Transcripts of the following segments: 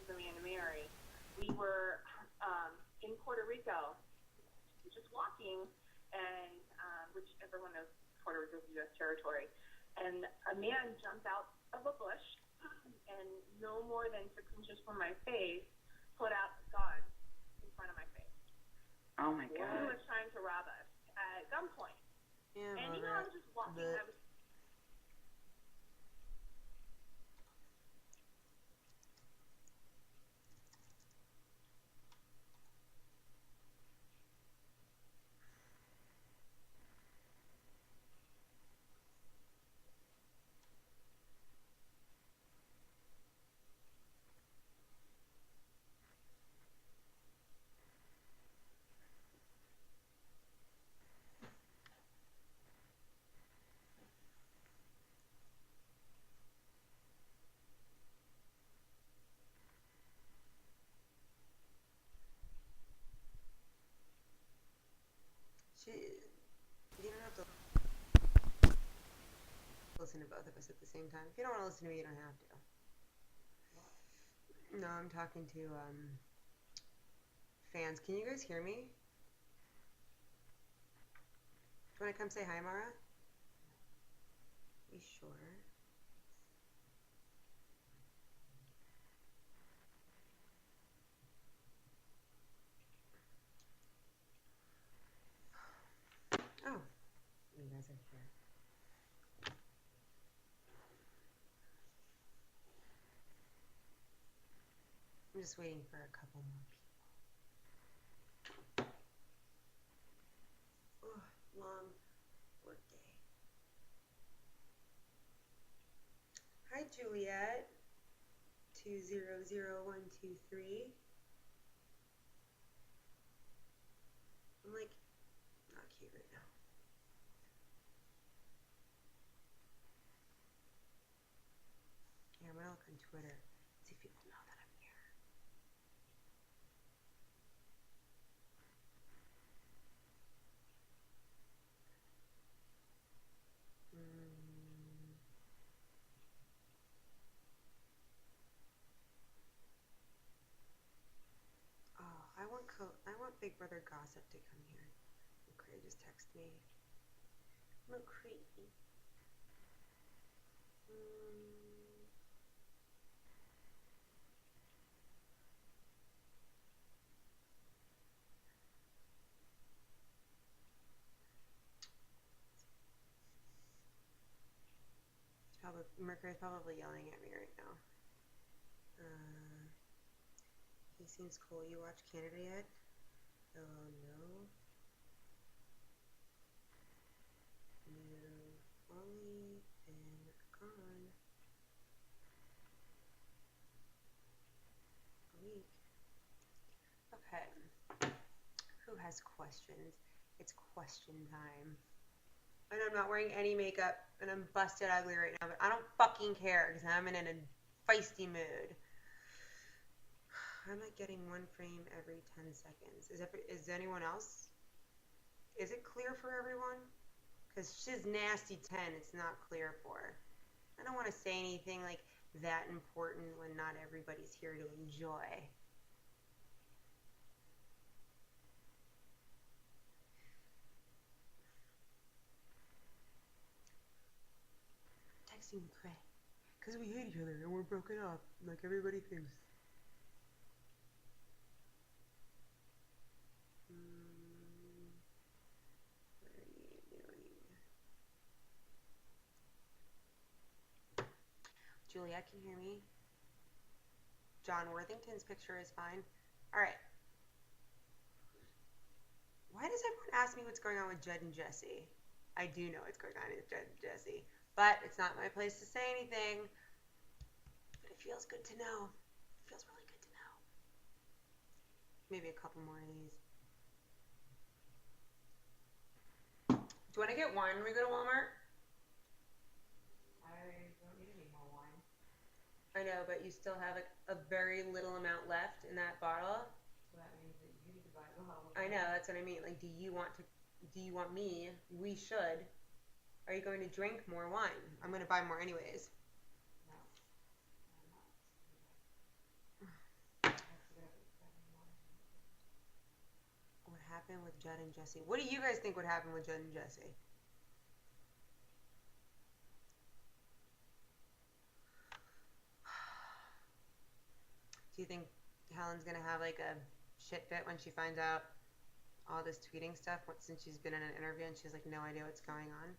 the man to marry, we were in Puerto Rico, just walking, and which everyone knows Puerto Rico is U.S. territory, and a man jumped out of a bush, and no more than 6 inches from my face, put out a gun in front of my face. Oh my God. He was trying to rob us at gunpoint. Yeah, and you know, I was just walking. I was You don't have to listen to both of us at the same time. If you don't want to listen to me, you don't have to. No, I'm talking to fans. Can you guys hear me? Do you want to come say hi, Mara? You sure? Oh, you guys are here. I'm just waiting for a couple more people. Oh, long work day. Hi, Juliet. 200123. I'm like not cute right now. Yeah, I'm gonna look on Twitter, see if people know that I'm here. Oh, I want Big Brother Gossip to come here. McCray just texted me. McCray. Mercury's probably yelling at me right now. He seems cool. You watch Canada yet? Oh, no. You've only been gone a week. Okay. Who has questions? It's question time. And I'm not wearing any makeup, and I'm busted ugly right now, but I don't fucking care, because I'm in a feisty mood. I'm like getting one frame every 10 seconds. Is anyone else? Is it clear for everyone? Because she's nasty 10, it's not clear for her. I don't want to say anything like that important when not everybody's here to enjoy. Texting Cray. Because we hate each other and we're broken up, like everybody thinks. What are you doing? Juliet can hear me. John Worthington's picture is fine. Alright. Why does everyone ask me what's going on with Jed and Jesse? I do know what's going on with Jed and Jesse. But it's not my place to say anything. But it feels good to know. It feels really good to know. Maybe a couple more of these. Do you want to get wine when we go to Walmart? I don't need any more wine. I know, but you still have a very little amount left in that bottle. So that means that you need to buy the bottle. I know, that's what I mean. Like, do you want me? We should. Are you going to drink more wine? I'm going to buy more anyways. No. I'm not. happen with Judd and Jesse? What do you guys think would happen with Judd and Jesse? Do you think Helen's gonna have like a shit fit when she finds out all this tweeting stuff since she's been in an interview and she's like no idea what's going on?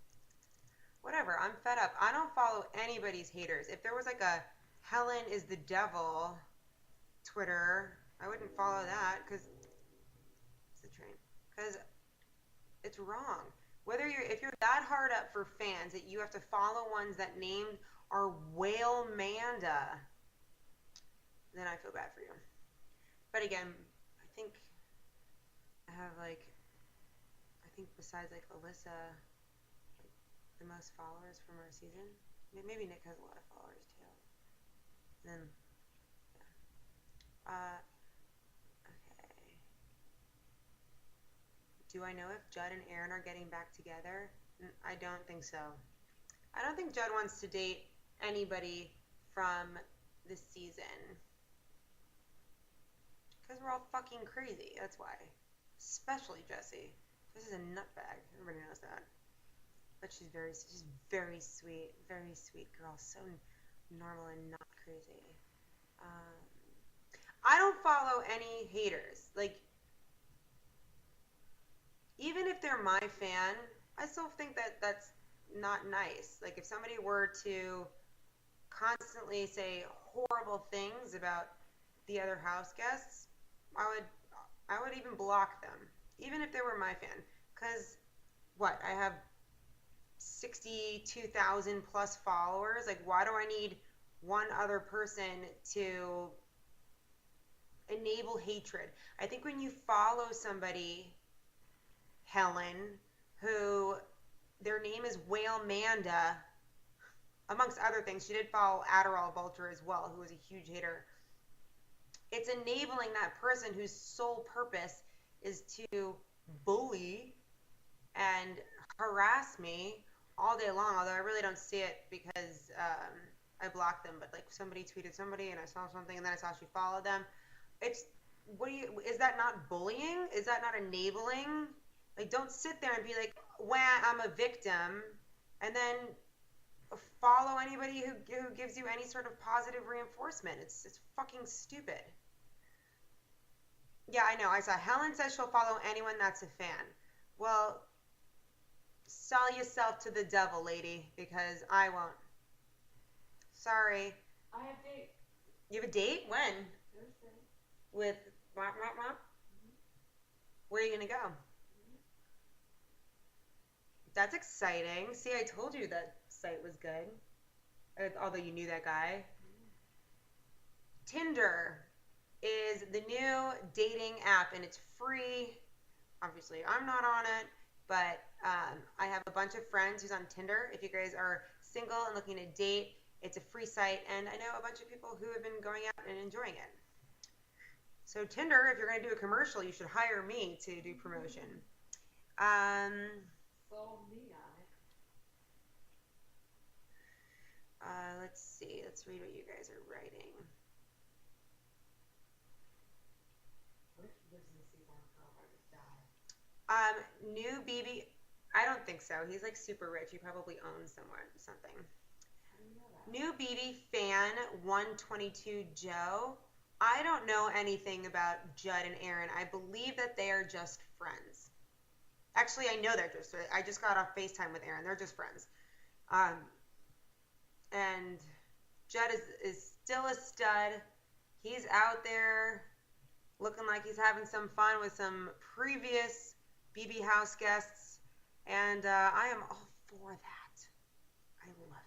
Whatever, I'm fed up. I don't follow anybody's haters. If there was like a Helen is the devil Twitter, I wouldn't follow that because it's the train. Because it's wrong. If you're that hard up for fans that you have to follow ones that named are Whale Manda, then I feel bad for you. But again, I think I have besides like Alyssa, like the most followers from our season. Maybe Nick has a lot of followers too. And then, yeah. Okay. Do I know if Judd and Aaron are getting back together? I don't think so. I don't think Judd wants to date anybody from this season. Because we're all fucking crazy. That's why. Especially Jessie. Jessie's a nutbag. Everybody knows that. But she's very sweet. Very sweet girl. So normal and not crazy. I don't follow any haters. Like, even if they're my fan, I still think that that's not nice. Like, if somebody were to constantly say horrible things about the other house guests, I would even block them, even if they were my fan. Because, I have 62,000 plus followers. Like, why do I need one other person to enable hatred? I think when you follow somebody, Helen, who their name is Whale Manda, amongst other things, she did follow Adderall Vulture as well, who was a huge hater. It's enabling that person whose sole purpose is to bully and harass me all day long, although I really don't see it because I blocked them, but like somebody tweeted somebody and I saw something and then I saw she followed them. Is that not bullying? Is that not enabling? Like, don't sit there and be like, wah, I'm a victim, and then follow anybody who gives you any sort of positive reinforcement. It's fucking stupid. Yeah, I know. I saw Helen says she'll follow anyone that's a fan. Well, sell yourself to the devil, lady, because I won't. Sorry. I have a date. You have a date? When? Thursday. With Womp Womp Womp? Mm-hmm. Where are you going to go? Mm-hmm. That's exciting. See, I told you that site was good. Although you knew that guy. Mm-hmm. Tinder is the new dating app, and it's free. Obviously, I'm not on it, but I have a bunch of friends who's on Tinder. If you guys are single and looking to date, it's a free site, and I know a bunch of people who have been going out and enjoying it. So Tinder, if you're going to do a commercial, you should hire me to do promotion. Sold me on it. Let's see. Let's read what you guys are writing. What if he lives in the Seaborn Girl or just die? New BB, I don't think so. He's like super rich. He probably owns something. How do you know that? New BB fan 122 Joe. I don't know anything about Judd and Aaron. I believe that they are just friends. Actually, I know I just got off FaceTime with Aaron. They're just friends. And Judd is still a stud. He's out there looking like he's having some fun with some previous BB house guests. And I am all for that. I love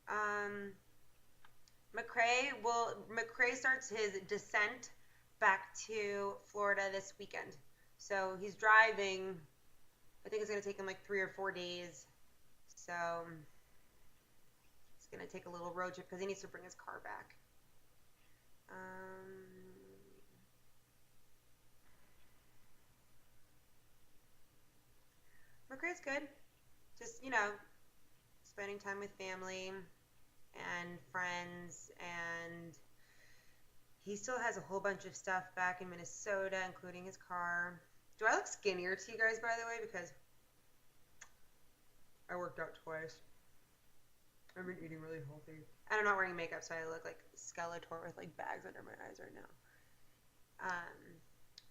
that. McCrae starts his descent back to Florida this weekend. So he's driving. I think it's going to take him like 3 or 4 days. So it's going to take a little road trip because he needs to bring his car back. McCrae's good. Just, spending time with family and friends, and he still has a whole bunch of stuff back in Minnesota, including his car. Do I look skinnier to you guys, by the way? Because I worked out twice. I've been eating really healthy. And I'm not wearing makeup, so I look like Skeletor with like bags under my eyes right now.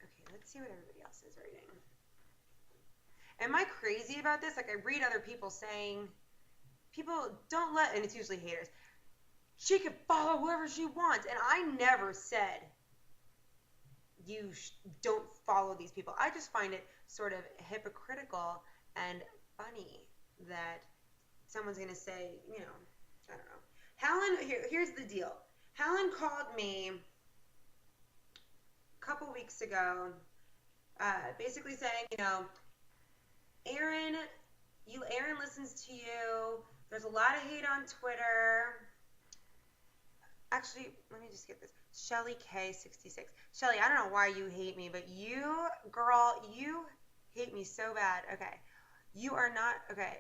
Okay, let's see what everybody else is writing. Am I crazy about this? Like, I read other people saying, people don't let, and it's usually haters, she can follow whoever she wants. And I never said you don't follow these people. I just find it sort of hypocritical and funny that someone's going to say, you know, I don't know. Helen, here's the deal. Helen called me a couple weeks ago, basically saying, you know, Aaron listens to you. There's a lot of hate on Twitter. Actually, let me just get this. Shelly K66. Shelly, I don't know why you hate me, but you, girl, you hate me so bad. Okay. You are not, okay.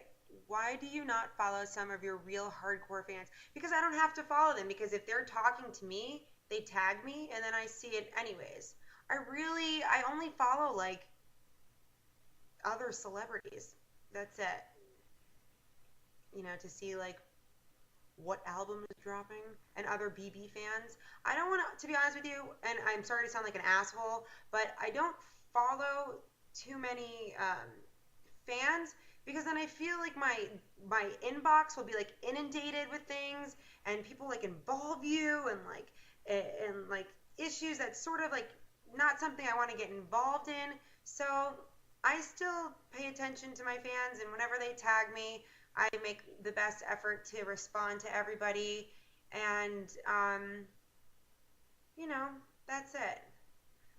Why do you not follow some of your real hardcore fans? Because I don't have to follow them. Because if they're talking to me, they tag me, and then I see it anyways. I only follow, like, other celebrities. That's it. You know, to see, like, what album is dropping, and other BB fans. I don't want to be honest with you, and I'm sorry to sound like an asshole, but I don't follow too many fans, because then I feel like my inbox will be like inundated with things, and people like involve you and like issues that's sort of like not something I want to get involved in. So I still pay attention to my fans, and whenever they tag me, I make the best effort to respond to everybody, and you know, that's it.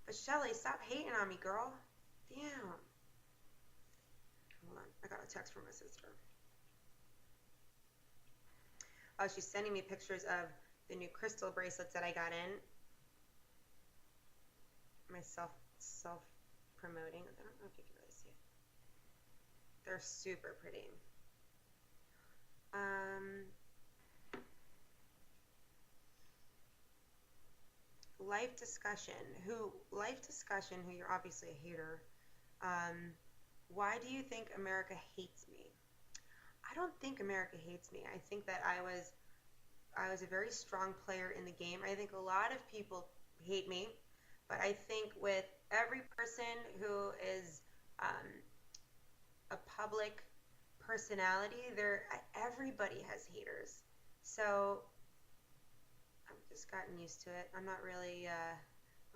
But Shelly, stop hating on me, girl. Damn. Hold on, I got a text from my sister. Oh, she's sending me pictures of the new crystal bracelets that I got in. My self promoting. I don't know if you can really see it. They're super pretty. Life discussion, who you're obviously a hater. Why do you think America hates me? I don't think America hates me. I think that I was a very strong player in the game. I think a lot of people hate me, but I think with every person who is a public personality, everybody has haters. So I've just gotten used to it. I'm not really, I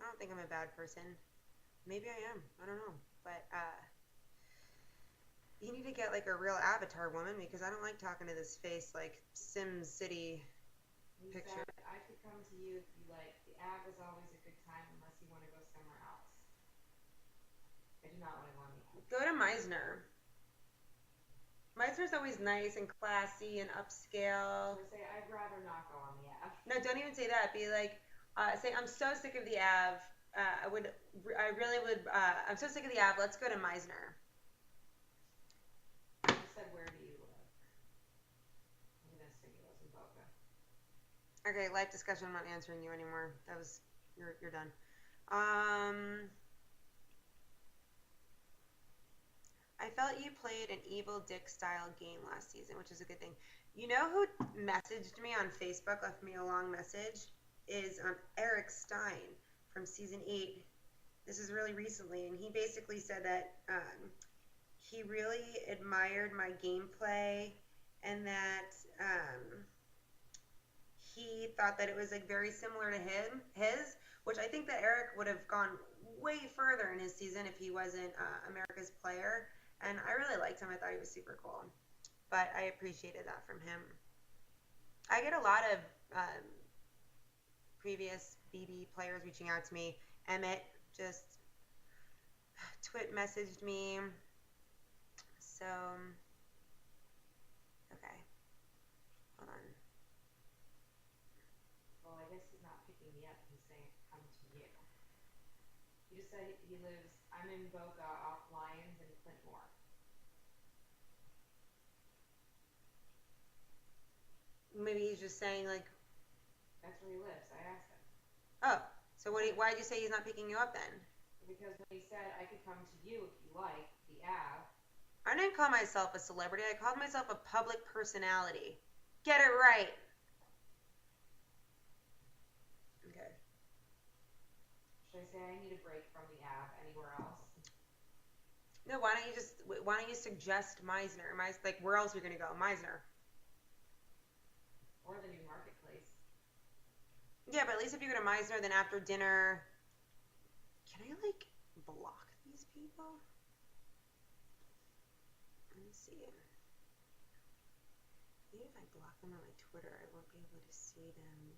don't think I'm a bad person. Maybe I am. I don't know. But you need to get like a real avatar woman, because I don't like talking to this face like Sim City picture. Said, I could come to you if you like. The Av is always a good time unless you want to go somewhere else. I do not want to go on the Av. Go to Meisner. Meisner's always nice and classy and upscale. So say, I'd rather not go on the Av. No, don't even say that. Be like, say, I'm so sick of the Av. I'm so sick of the Av. Let's go to Meisner. You said, where do you live? I'm going to assume you live in Boca. Okay, life discussion. I'm not answering you anymore. You're done. I felt you played an evil dick style game last season, which is a good thing. You know who messaged me on Facebook, left me a long message, is Eric Stein from season 8. This is really recently, and he basically said that he really admired my gameplay, and that he thought that it was like very similar to his, which I think that Eric would have gone way further in his season if he wasn't America's player. And I really liked him. I thought he was super cool. But I appreciated that from him. I get a lot of previous BB players reaching out to me. Emmett just messaged me. So, okay. Hold on. Well, I guess he's not picking me up. He's saying come to you. He just said he lives, I'm in Boca off Lyons and Clintmore. Maybe he's just saying like. That's where he lives. I asked him. Oh. So why did you say he's not picking you up then? Because when he said I could come to you if you like, the Ave. I didn't call myself a celebrity. I called myself a public personality. Get it right. Okay. Should I say I need a break from the Ave anywhere else? No, why don't you suggest Meisner? Like, where else are you going to go? Meisner. Or the new marketplace. Yeah, but at least if you go to Meisner, then after dinner, can I, like, block these people? Let me see. Maybe if I block them on my Twitter, I won't be able to see them.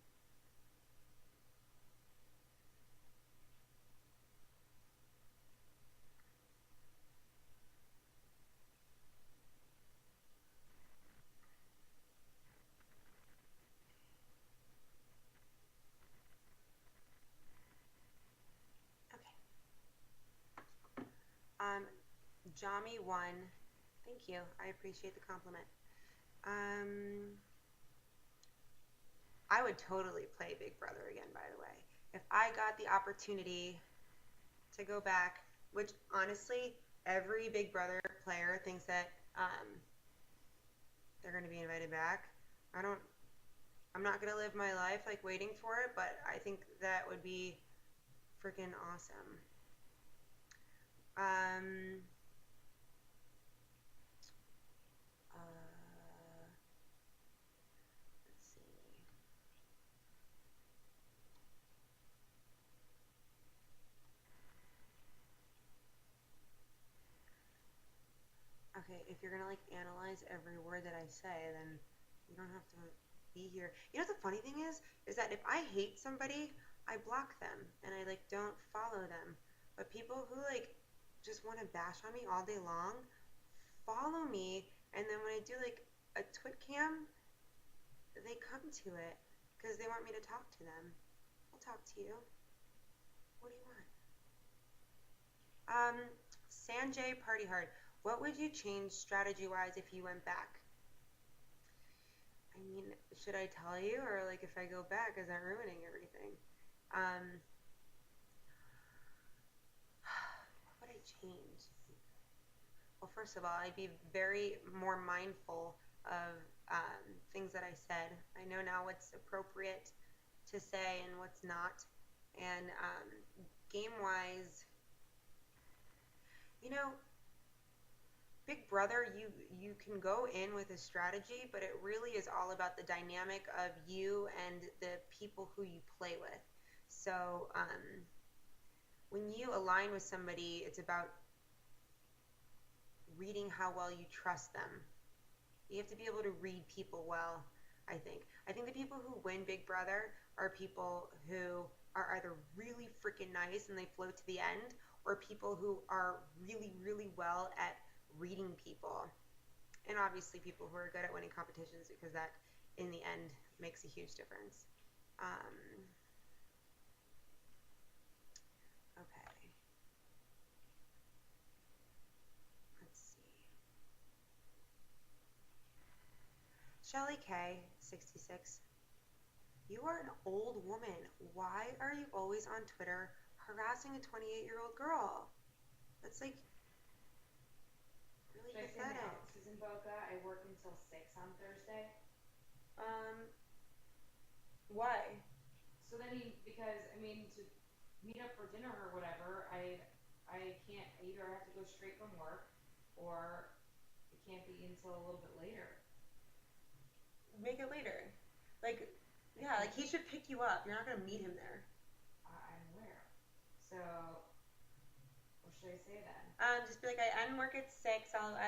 Jami1, thank you. I appreciate the compliment. I would totally play Big Brother again, by the way. If I got the opportunity to go back, which honestly, every Big Brother player thinks that they're going to be invited back. I'm not going to live my life like waiting for it, but I think that would be freaking awesome. Let's see. Okay, if you're gonna like analyze every word that I say, then you don't have to be here. You know what the funny thing is that if I hate somebody, I block them and I like don't follow them. But people who like just want to bash on me all day long follow me, and then when I do like a Twitcam, they come to it because they want me to talk to them. I'll talk to you. What do you want? Sanjay Party Hard. What would you change strategy-wise if you went back? I mean, should I tell you, or like if I go back, is that ruining everything? What would I change? Well, first of all, I'd be very more mindful of things that I said. I know now what's appropriate to say and what's not. And game-wise, you know, Big Brother, you can go in with a strategy, but it really is all about the dynamic of you and the people who you play with. So when you align with somebody, it's about reading how well you trust them. You have to be able to read people well, I think. I think the people who win Big Brother are people who are either really freaking nice and they float to the end, or people who are really, really well at reading people. And obviously people who are good at winning competitions, because that, in the end, makes a huge difference. Okay. Let's see. Shelly K, 66. You are an old woman. Why are you always on Twitter harassing a 28-year-old girl? That's like really Should I say my pathetic. office is in Boca? I work until 6 on Thursday. Why? So then because I mean, to meet up for dinner or whatever, I can't. Either I have to go straight from work, or it can't be until a little bit later. Make it later. Like, yeah, like he should pick you up. You're not gonna meet him there. I'm aware. So, what should I say then? Just be like, I end work at 6. I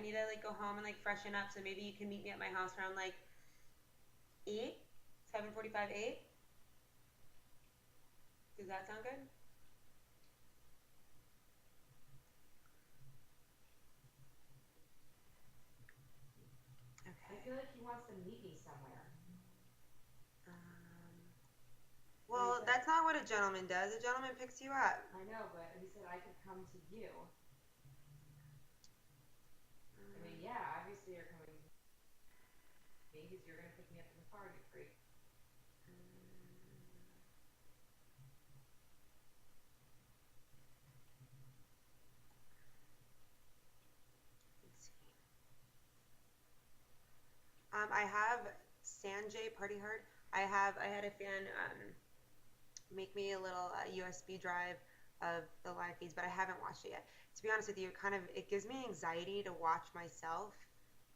need to like go home and like freshen up. So maybe you can meet me at my house around like 8, 7:45, 8. Does that sound good? Okay. I feel like he wants to meet me somewhere. Well, that's not what a gentleman does. A gentleman picks you up. I know, but he said I could come to you. I mean, yeah, obviously you're coming to me because you're going to pick me up in the car, you freak. I have Sanjay Party Hard. I had a fan make me a little USB drive of the live feeds, but I haven't watched it yet. To be honest with you, it gives me anxiety to watch myself.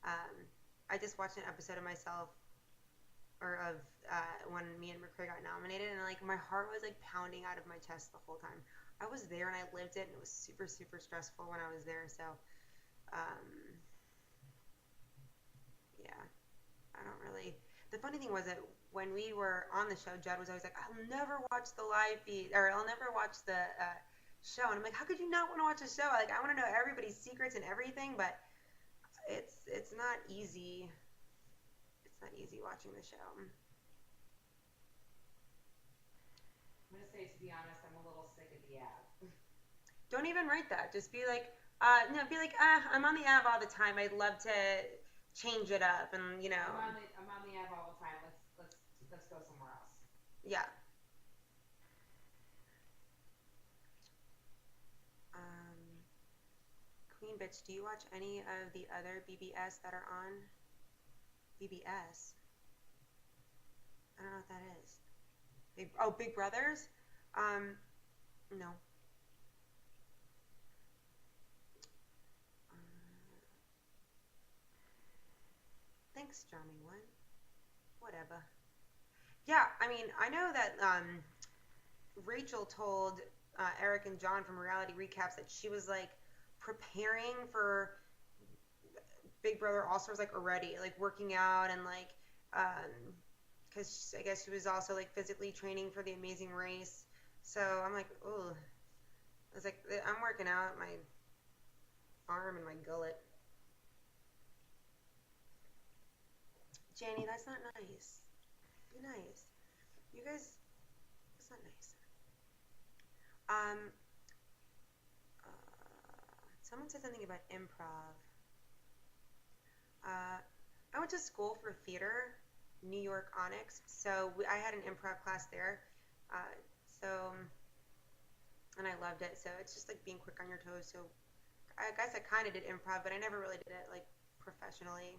Um, I just watched an episode of myself or of when me and McCray got nominated, and like my heart was like pounding out of my chest the whole time. I was there and I lived it, and it was super super stressful when I was there. So um, yeah, I don't really. The funny thing was that when we were on the show, Judd was always like, "I'll never watch the live feed, or I'll never watch the show," and I'm like, "How could you not want to watch a show? Like, I want to know everybody's secrets and everything, but it's not easy. It's not easy watching the show." I'm gonna say, to be honest, I'm a little sick of the app. Don't even write that. Just be like, no, be like, I'm on the app all the time. I'd love to change it up, and you know. I'm on the app all the time. Let's go somewhere else. Yeah. Um, Queen Bitch, do you watch any of the other BBS that are on? BBS? I don't know what that is. Big Brothers? No. Thanks, Charming One. Whatever. Yeah, I mean, I know that Rachel told Eric and John from Reality Recaps that she was like preparing for Big Brother All Stars like already, like working out and like because I guess she was also like physically training for the Amazing Race. So I'm like, oh, I was like, I'm working out my arm and my gullet. Janie, that's not nice. Be nice. You guys, that's not nice. Someone said something about improv. I went to school for theater, New York Onyx, so I had an improv class there. And I loved it. So it's just like being quick on your toes. So I guess I kind of did improv, but I never really did it like professionally.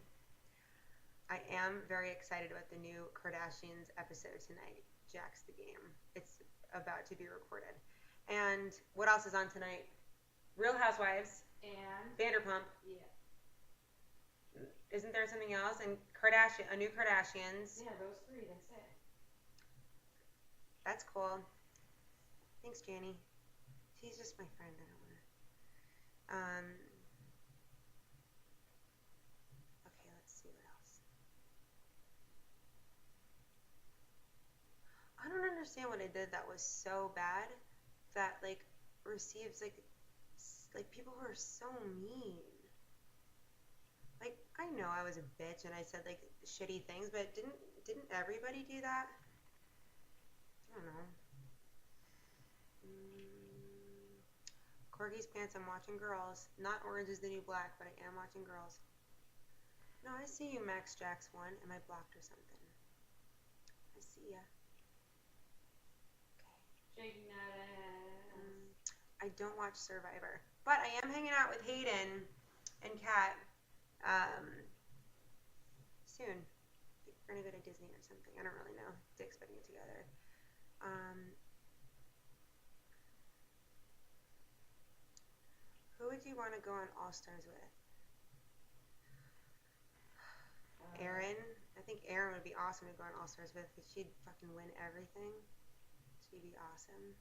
I am very excited about the new Kardashians episode tonight, Jack's the Game. It's about to be recorded. And what else is on tonight? Real Housewives. And Vanderpump. Yeah. Isn't there something else? And a new Kardashians. Yeah, those three, that's it. That's cool. Thanks, Janie. She's just my friend. I don't want to. Okay, let's see what else. I don't understand what I did that was so bad that like receives like people who are so mean. Like I know I was a bitch and I said like shitty things, but didn't everybody do that? I don't know. Corgi's Pants, I'm watching Girls. Not Orange is the New Black, but I am watching Girls. No, I see you, Max Jax 1. Am I blocked or something? I see ya. Okay. I don't watch Survivor. But I am hanging out with Hayden and Kat soon. I think we're going to go to Disney or something. I don't really know. Dick's putting it together. Who would you want to go on All Stars with? Erin. I think Erin would be awesome to go on All Stars with because she'd fucking win everything. She'd be awesome.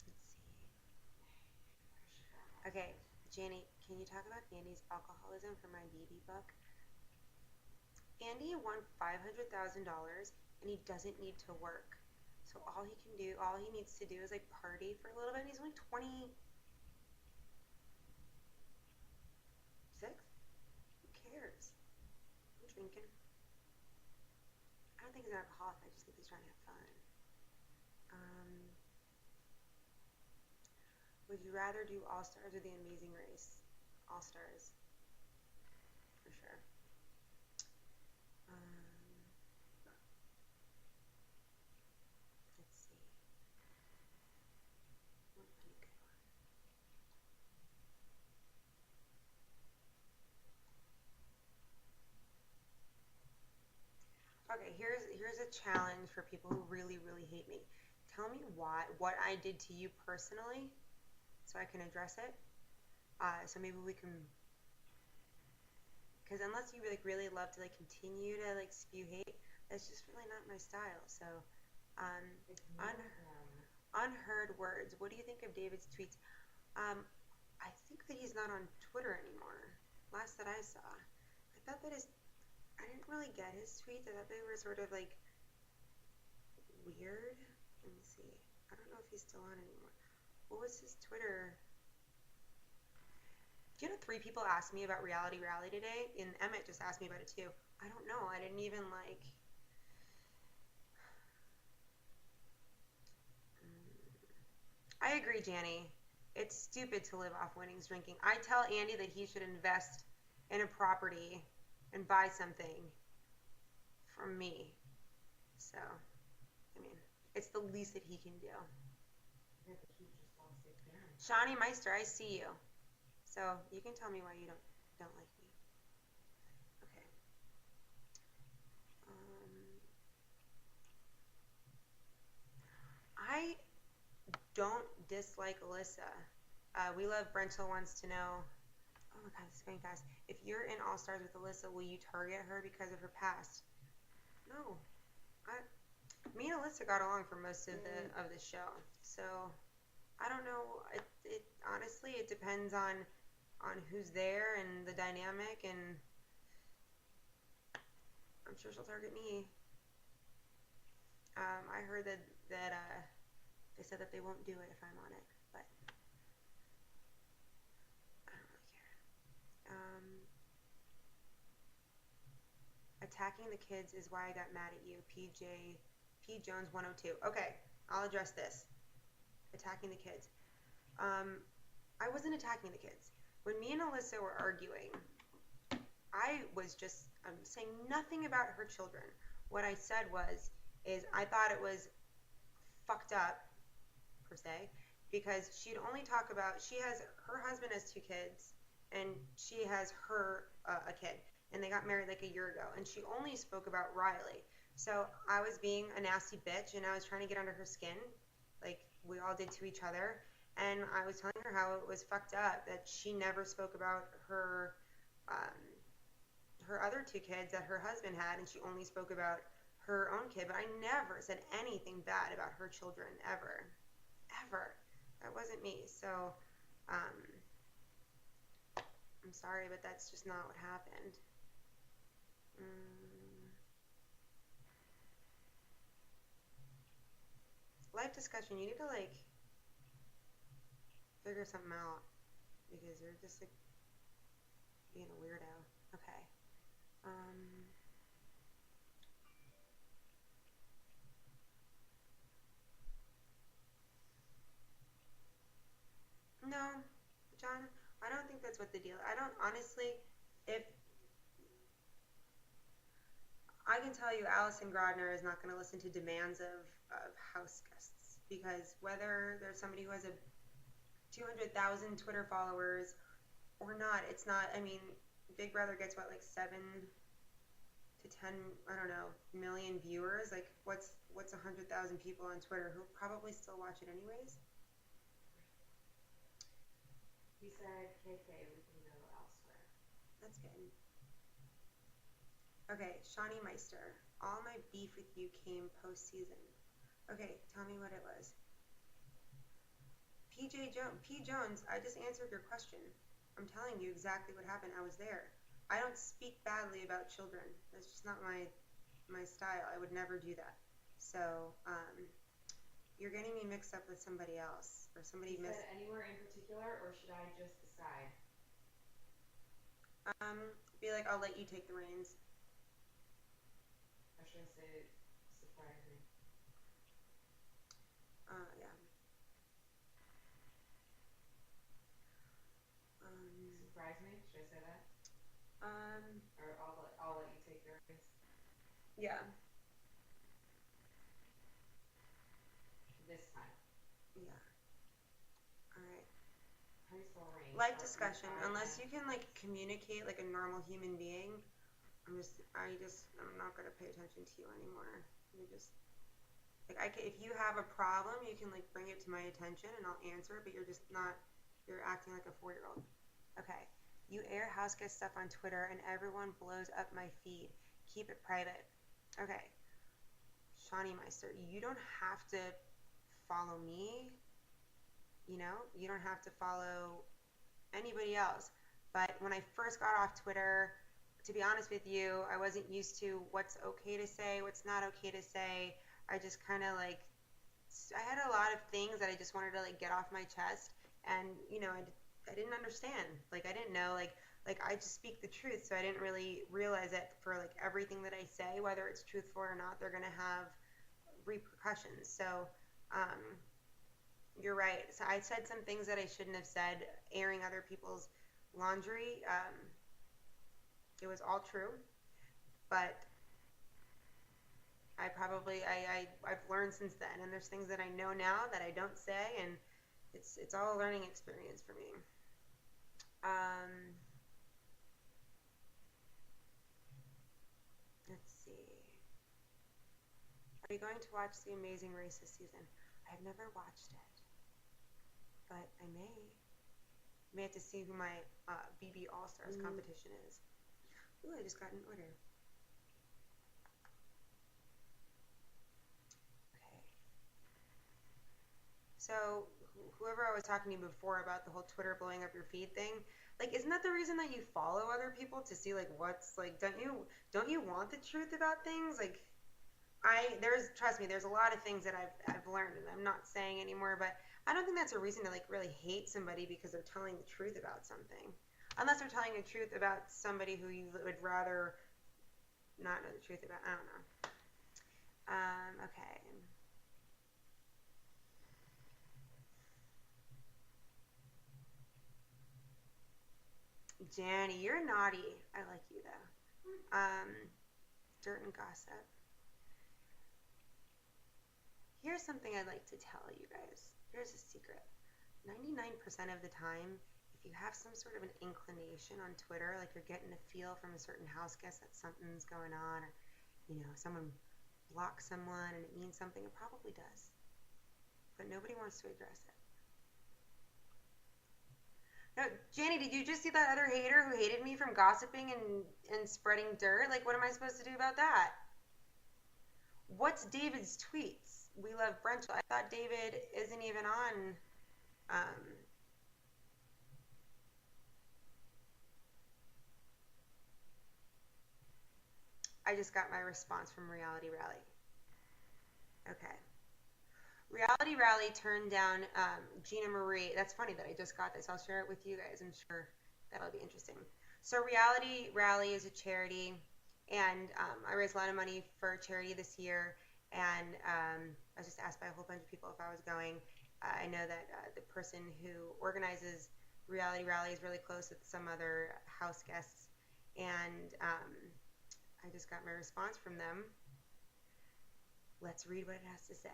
Let's see. Okay, Janie, can you talk about Andy's alcoholism for my BB book? Andy won $500,000 and he doesn't need to work. So all he needs to do is like party for a little bit. And he's only 26. Who cares? I'm drinking. I don't think he's an alcoholic. I just think he's trying to have fun. Would you rather do All Stars or The Amazing Race? All Stars. For sure. Let's see. What would be a good one? Okay, here's a challenge for people who really, really hate me. Tell me what I did to you personally, so I can address it. So maybe we can, because unless you like really love to like continue to like spew hate, that's just really not my style. So, um, unheard words. What do you think of David's tweets? I think that he's not on Twitter anymore. Last that I saw, I thought that I didn't really get his tweets. I thought they were sort of like weird. Let me see. I don't know if he's still on anymore. What was his Twitter? Do you know 3 people asked me about Reality Rally today? And Emmett just asked me about it too. I don't know. I didn't even like. I agree, Janny. It's stupid to live off winnings drinking. I tell Andy that he should invest in a property and buy something from me. So, I mean, it's the least that he can do. Yeah, but he just lost again. Shawnee Meister, I see you. So you can tell me why you don't like me. Okay. I don't dislike Alyssa. We love Brentel wants to know. Oh my God, this is going fast. If you're in All Stars with Alyssa, will you target her because of her past? No. Me and Alyssa got along for most of the show, so I don't know. It honestly it depends on who's there and the dynamic, and I'm sure she'll target me. I heard that they said that they won't do it if I'm on it, but I don't really care. Attacking the kids is why I got mad at you. P Jones 102. Okay, I'll address this. Attacking the kids. I wasn't attacking the kids. When me and Alyssa were arguing, I was just saying nothing about her children. What I said is I thought it was fucked up, per se, because she'd only talk about, her husband has 2 kids, and she has a kid, and they got married like a year ago, and she only spoke about Riley. So I was being a nasty bitch, and I was trying to get under her skin, like we all did to each other, and I was telling her how it was fucked up that she never spoke about her other 2 kids that her husband had, and she only spoke about her own kid. But I never said anything bad about her children, ever. That wasn't me. So I'm sorry, but that's just not what happened. Life discussion, you need to like figure something out, because you're just like being a weirdo. Okay. No, John, I don't think that's what the deal. I don't honestly. If I can tell you, Allison Grodner is not going to listen to demands of house guests, because whether there's somebody who has a 200,000 Twitter followers or not, it's not. I mean, Big Brother gets what, like 7 to 10, I don't know, million viewers. Like, what's 100,000 people on Twitter who probably still watch it anyways? He said, KK, we can go elsewhere. That's good. Okay, Shawnee Meister. All my beef with you came post-season. Okay, tell me what it was. P. Jones, I just answered your question. I'm telling you exactly what happened. I was there. I don't speak badly about children. That's just not my style. I would never do that. So, you're getting me mixed up with somebody else, or somebody said anywhere in particular, or should I just decide? Be like, I'll let you take the reins. Or should I say surprise me? Yeah. Surprise me? Should I say that? Or I'll let you take the reins. Yeah. This time. Yeah. All right. How do you spell reins? Life discussion. Unless you can like communicate like a normal human being, I'm not gonna pay attention to you anymore. You just like if you have a problem, you can like bring it to my attention and I'll answer it. But you're acting like a 4-year-old. Okay. You air house guest stuff on Twitter and everyone blows up my feed. Keep it private. Okay. Shawnee Meister, you don't have to follow me. You don't have to follow anybody else. But when I first got off Twitter, to be honest with you, I wasn't used to what's okay to say, what's not okay to say. I just kind of I had a lot of things that I just wanted to get off my chest, and I didn't understand. I didn't know I just speak the truth, so I didn't really realize that for everything that I say, whether it's truthful or not, they're gonna have repercussions. So you're right. So I said some things that I shouldn't have said, airing other people's laundry. It was all true, but I've learned since then, and there's things that I know now that I don't say, and it's all a learning experience for me. Let's see. Are you going to watch The Amazing Race this season? I've never watched it, but I may have to see who my BB All-Stars competition is. Ooh, I just got an order. Okay. So whoever I was talking to before about the whole Twitter blowing up your feed thing, isn't that the reason that you follow other people, to see what's don't you want the truth about things? Trust me, there's a lot of things that I've learned and I'm not saying anymore, but I don't think that's a reason to really hate somebody because they're telling the truth about something. Unless they're telling the truth about somebody who you would rather not know the truth about. I don't know. Okay. Janny, you're naughty. I like you though. Dirt and gossip. Here's something I'd like to tell you guys. Here's a secret. 99% of the time, if you have some sort of an inclination on Twitter, you're getting a feel from a certain house guest that something's going on, or someone blocks someone and it means something, it probably does. But nobody wants to address it. No, Janny, did you just see that other hater who hated me from gossiping and spreading dirt? What am I supposed to do about that? What's David's tweets? We love Brunch. I thought David isn't even on. I just got my response from Reality Rally. Okay. Reality Rally turned down Gina Marie. That's funny that I just got this. I'll share it with you guys. I'm sure that'll be interesting. So Reality Rally is a charity, and I raised a lot of money for a charity this year, and I was just asked by a whole bunch of people if I was going. I know that the person who organizes Reality Rally is really close with some other house guests, and I just got my response from them. Let's read what it has to say.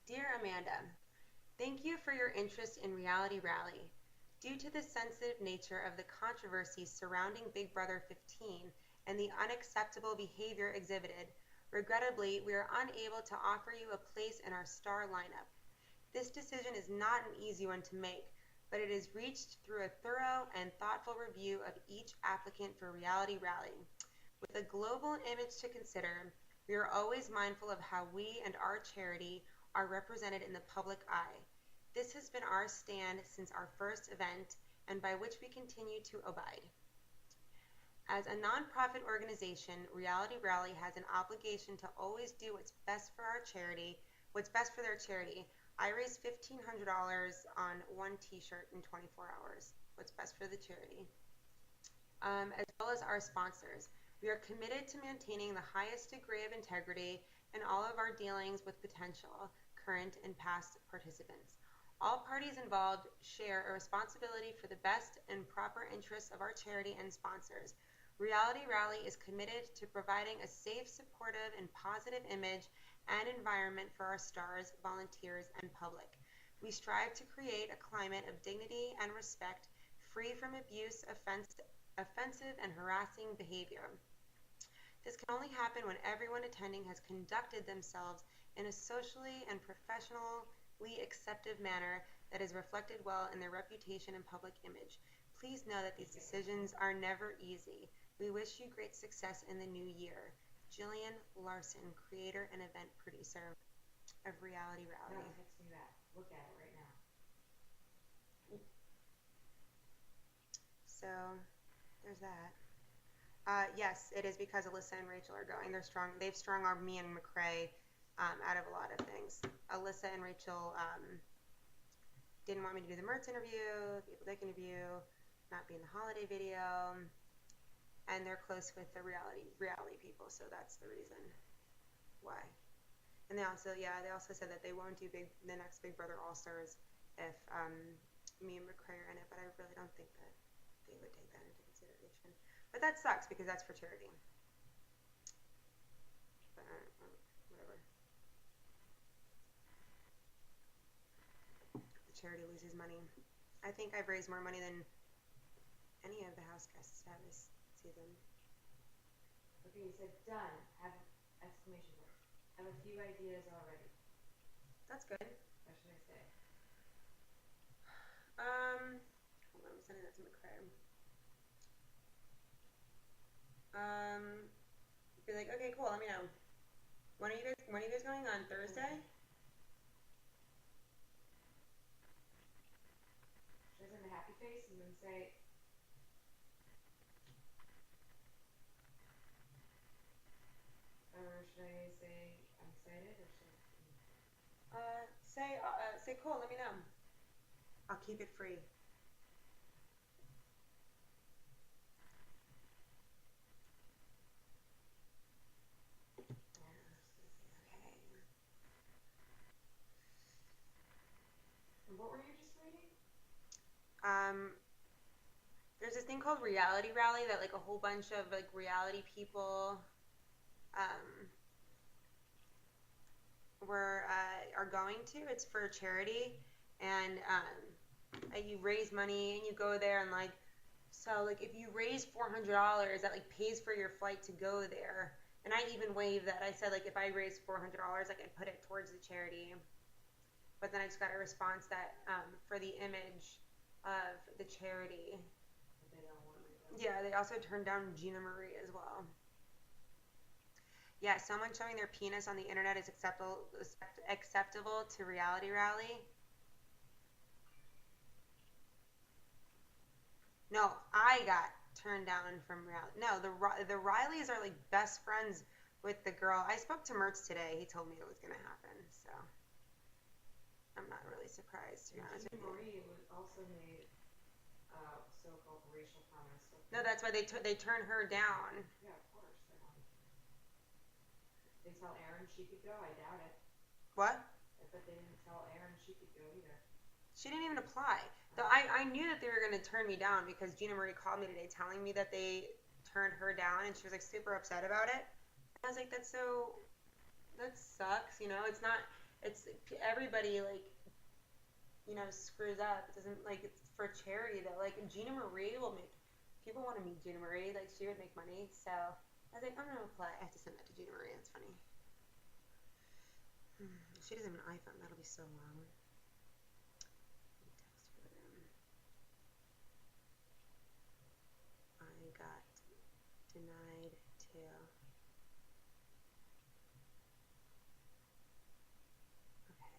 Dear Amanda, thank you for your interest in Reality Rally. Due to the sensitive nature of the controversy surrounding Big Brother 15 and the unacceptable behavior exhibited, regrettably, we are unable to offer you a place in our star lineup. This decision is not an easy one to make, but it is reached through a thorough and thoughtful review of each applicant for Reality Rally. With a global image to consider, we are always mindful of how we and our charity are represented in the public eye. This has been our stand since our first event, and by which we continue to abide. As a nonprofit organization, Reality Rally has an obligation to always do what's best for their charity. I raised $1,500 on one t-shirt in 24 hours. What's best for the charity. As well as our sponsors. We are committed to maintaining the highest degree of integrity in all of our dealings with potential, current, and past participants. All parties involved share a responsibility for the best and proper interests of our charity and sponsors. Reality Rally is committed to providing a safe, supportive, and positive image and environment for our stars, volunteers, and public. We strive to create a climate of dignity and respect, free from abuse, offense, offensive and harassing behavior. This can only happen when everyone attending has conducted themselves in a socially and professionally accepted manner that is reflected well in their reputation and public image. Please know that these decisions are never easy. We wish you great success in the new year. Jillian Larson, creator and event producer of Reality Rally. No, text me that. Look at it right now. So, there's that. Yes, it is because Alyssa and Rachel are going. They've strong-armed me and McCrae out of a lot of things. Alyssa and Rachel didn't want me to do the Mertz interview, the People Dick interview, not be in the holiday video, and they're close with the reality people, so that's the reason why. And they also said that they won't do the next Big Brother All Stars if me and McCrae are in it, but I really don't think that they would take that into consideration. But that sucks because that's for charity. But whatever. The charity loses money. I think I've raised more money than any of the house guests have this season. Okay, you said done. Have exclamation mark. Have a few ideas already. That's good. What should I say? Hold on, I'm sending that to McCrae. Be like, okay, cool, let me know. When are you guys going on Thursday? Should I send a happy face and then say, or should I say I'm excited, or should I? Say cool, let me know. I'll keep it free. What were you just reading? There's this thing called Reality Rally that like a whole bunch of like reality people are going to. It's for charity, and you raise money and you go there and like, so like if you raise $400, that like pays for your flight to go there. And I even waived that. I said like if I raised $400, I could put it towards the charity. But then I just got a response that for the image of the charity. They don't want me to. Yeah, they also turned down Gina Marie as well. Yeah, someone showing their penis on the internet is acceptable to Reality Rally. No, I got turned down from Reality. No, the Rileys are like best friends with the girl. I spoke to Mertz today. He told me it was going to happen, so I'm not really surprised, to be honest with you. Marie also made so-called racial comments. No, that's why they turned her down. Yeah, of course. They tell Erin she could go? I doubt it. What? I bet they didn't tell Erin she could go either. She didn't even apply. So I knew that they were going to turn me down because Gina Marie called me today telling me that they turned her down, and she was like super upset about it. And I was like, that sucks, you know. It's everybody like, you know, screws up. It doesn't, like, it's for charity though. Like Gina Marie will make people want to meet Gina Marie. Like she would make money. So I was like, I'm gonna apply. I have to send that to Gina Marie. That's funny. She doesn't have an iPhone. That'll be so long. I got denied too. Okay.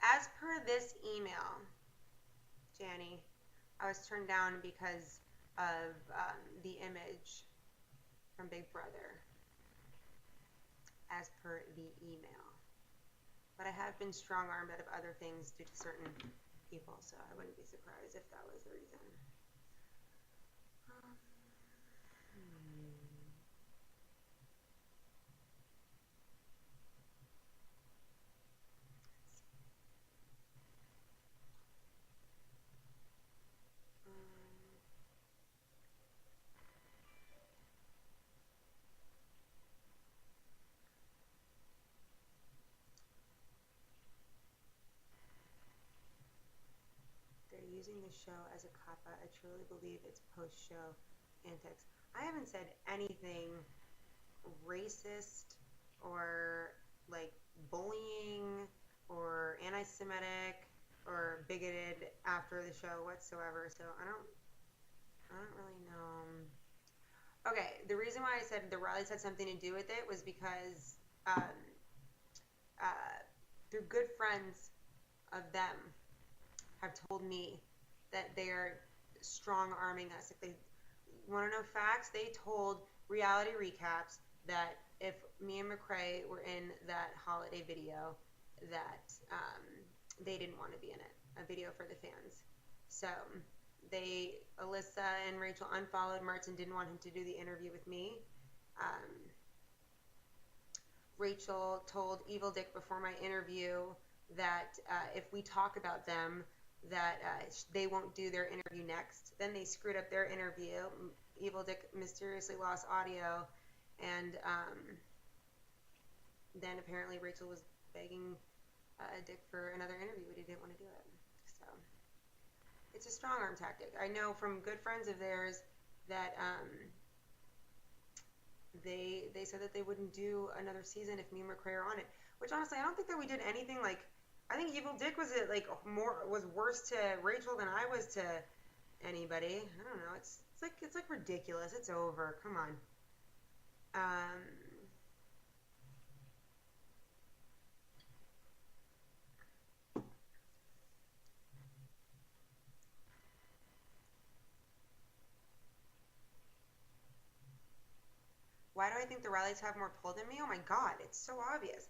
As per this email, Janny, I was turned down because of the image from Big Brother, as per the email. But I have been strong-armed out of other things due to certain people, so I wouldn't be surprised if that was the reason. show as a cop-out. I truly believe it's post-show antics. I haven't said anything racist or like bullying or anti-Semitic or bigoted after the show whatsoever. So I don't really know. Okay, the reason why I said the Rileys had something to do with it was because through good friends of them have told me that they are strong arming us. If they want to know facts, they told Reality Recaps that if me and McCrae were in that holiday video, that they didn't want to be in it, a video for the fans. So Alyssa and Rachel unfollowed Martin, didn't want him to do the interview with me. Rachel told Evil Dick before my interview that if we talk about them, that they won't do their interview next. Then they screwed up their interview. Evil Dick mysteriously lost audio, and then apparently Rachel was begging Dick for another interview, but he didn't want to do it. So it's a strong arm tactic. I know from good friends of theirs that they said that they wouldn't do another season if me and McCrae are on it. Which honestly, I don't think that we did anything like. I think Evil Dick was worse to Rachel than I was to anybody. I don't know. It's like ridiculous. It's over. Come on. Why do I think the Rileys have more pull than me? Oh my God, it's so obvious.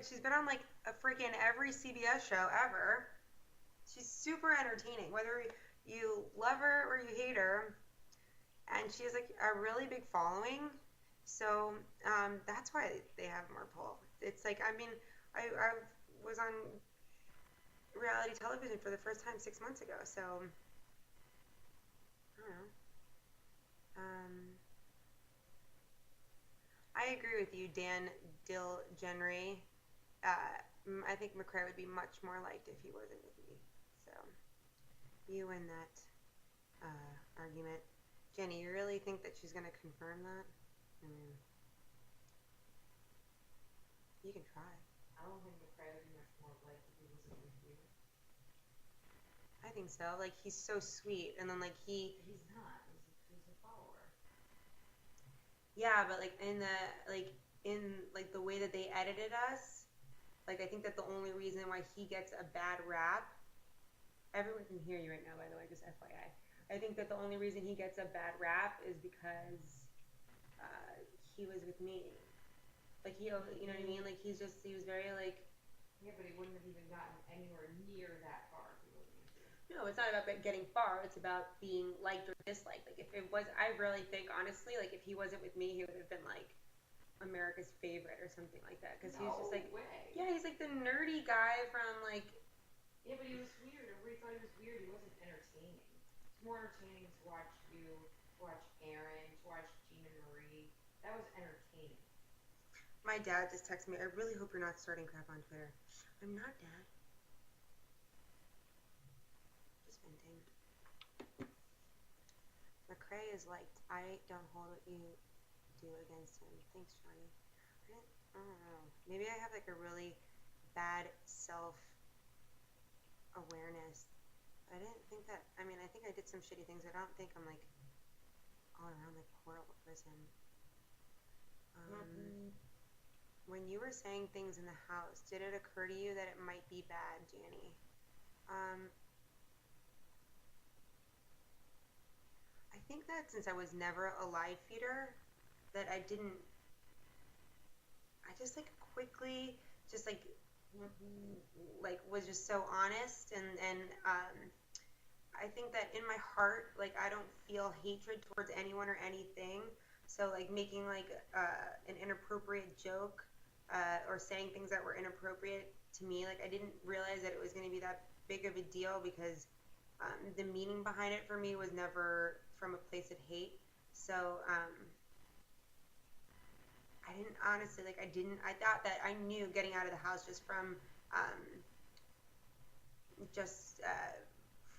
She's been on like a freaking every CBS show ever. She's super entertaining, whether you love her or you hate her, and she has like a really big following. So that's why they have more pull. It's like, I mean, I was on reality television for the first time 6 months ago, so I don't know. I agree with you, Dan Dilgenry. I think McCrae would be much more liked if he wasn't with me. So you win that argument. Jenny, you really think that she's going to confirm that? I mean, you can try. I don't think McCrae would be much more liked if he wasn't with you. I think so. Like, he's so sweet, and then like He's not. He's a follower. Yeah, but like in the way that they edited us, like I think that the only reason why he gets a bad rap, everyone can hear you right now, by the way, just FYI. I think that the only reason he gets a bad rap is because he was with me. Like you know what I mean? Like he was very like. Yeah, but he wouldn't have even gotten anywhere near that far if he wasn't with you. No, it's not about getting far. It's about being liked or disliked. Like if it was, I really think honestly, like if he wasn't with me, he would have been like America's favorite or something like that. Because he was just like, yeah, he's like the nerdy guy from like. Yeah, but he was weird. Everybody thought he was weird. He wasn't entertaining. It's more entertaining to watch you, to watch Aaron, to watch Gina Marie. That was entertaining. My dad just texted me, I really hope you're not starting crap on Twitter. I'm not, Dad. Just venting. McCrae is liked. I don't hold what you do against him. Thanks, Johnny. I don't know. Maybe I have like a really bad self-awareness. I didn't think that, I mean, I think I did some shitty things. I don't think I'm like all around like a horrible person. When you were saying things in the house, did it occur to you that it might be bad, Danny? I think that since I was never a live feeder, that I just like quickly just like was just so honest and I think that in my heart, like I don't feel hatred towards anyone or anything. So like making like an inappropriate joke or saying things that were inappropriate to me, like I didn't realize that it was going to be that big of a deal because the meaning behind it for me was never from a place of hate. So I didn't honestly, like I thought that I knew getting out of the house just from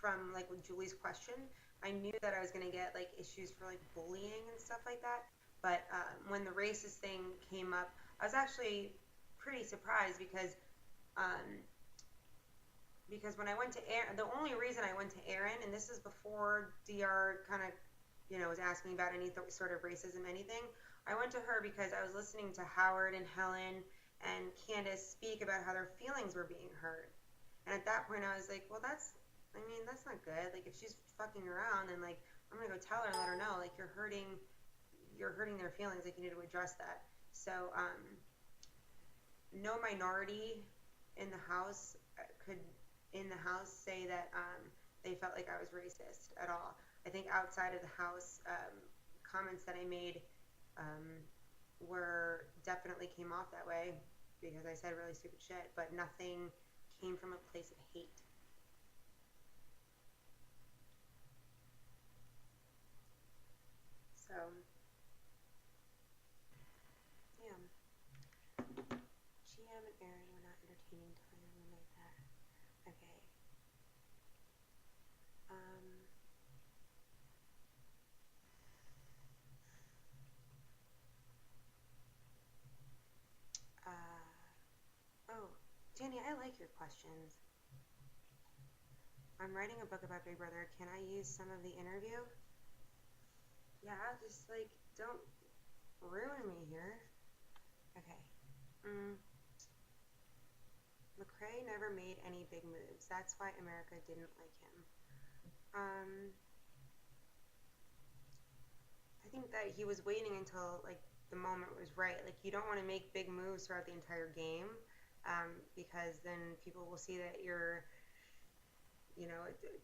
from like with Julie's question, I knew that I was gonna get like issues for like bullying and stuff like that. But when the racist thing came up, I was actually pretty surprised um, because when I went to Aaron, the only reason I went to Aaron, and this is before DR kind of, was asking about any sort of racism, anything. I went to her because I was listening to Howard and Helen and Candace speak about how their feelings were being hurt. And at that point, I was like, well, that's not good. Like, if she's fucking around, then like, I'm gonna go tell her and let her know, like, you're hurting their feelings. Like, you need to address that. So, no minority in the house could say that they felt like I was racist at all. I think outside of the house, comments that I made were definitely came off that way because I said really stupid shit, but nothing came from a place of hate. So, yeah. GM and Aaron were not entertaining telling a roommate that. Okay. Oh, Jenny, I like your questions. I'm writing a book about Big Brother. Can I use some of the interview? Yeah, just like, don't ruin me here. Okay. McCrae never made any big moves. That's why America didn't like him. I think that he was waiting until like the moment was right. Like, you don't want to make big moves throughout the entire game, because then people will see that you're,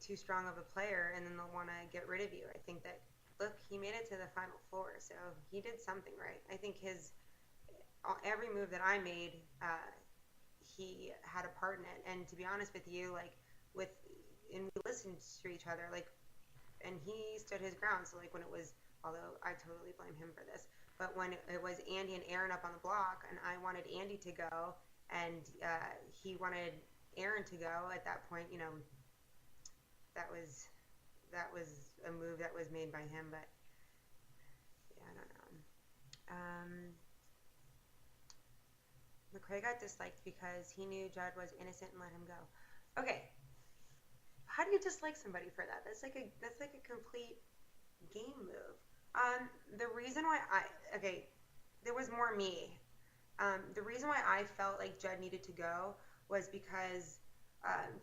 too strong of a player, and then they'll want to get rid of you. I think that, look, he made it to the Final Four, so he did something right. I think every move that I made, he had a part in it. And to be honest with you, like, and we listened to each other, like, and he stood his ground. So like when it was, although I totally blame him for this, but when it was Andy and Aaron up on the block, and I wanted Andy to go, and he wanted Aaron to go, at that point, that was a move that was made by him. But yeah, I don't know. McCrae got disliked because he knew Judd was innocent and let him go. Okay, how do you dislike somebody for that? That's like a complete game move. The reason why there was more me. The reason why I felt like Judd needed to go was because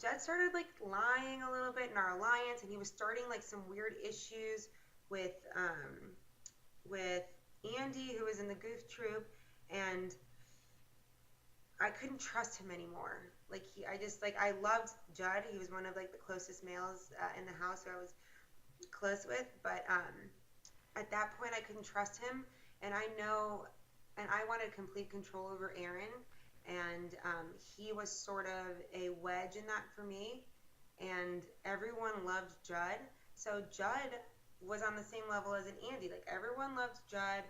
Judd started like lying a little bit in our alliance, and he was starting like some weird issues with Andy, who was in the Goof Troop, and I couldn't trust him anymore. Like, I loved Judd. He was one of like the closest males in the house who I was close with, but at that point I couldn't trust him, and I wanted complete control over Aaron, and he was sort of a wedge in that for me, and everyone loved Judd, so Judd was on the same level as an Andy. Like, everyone loved Judd,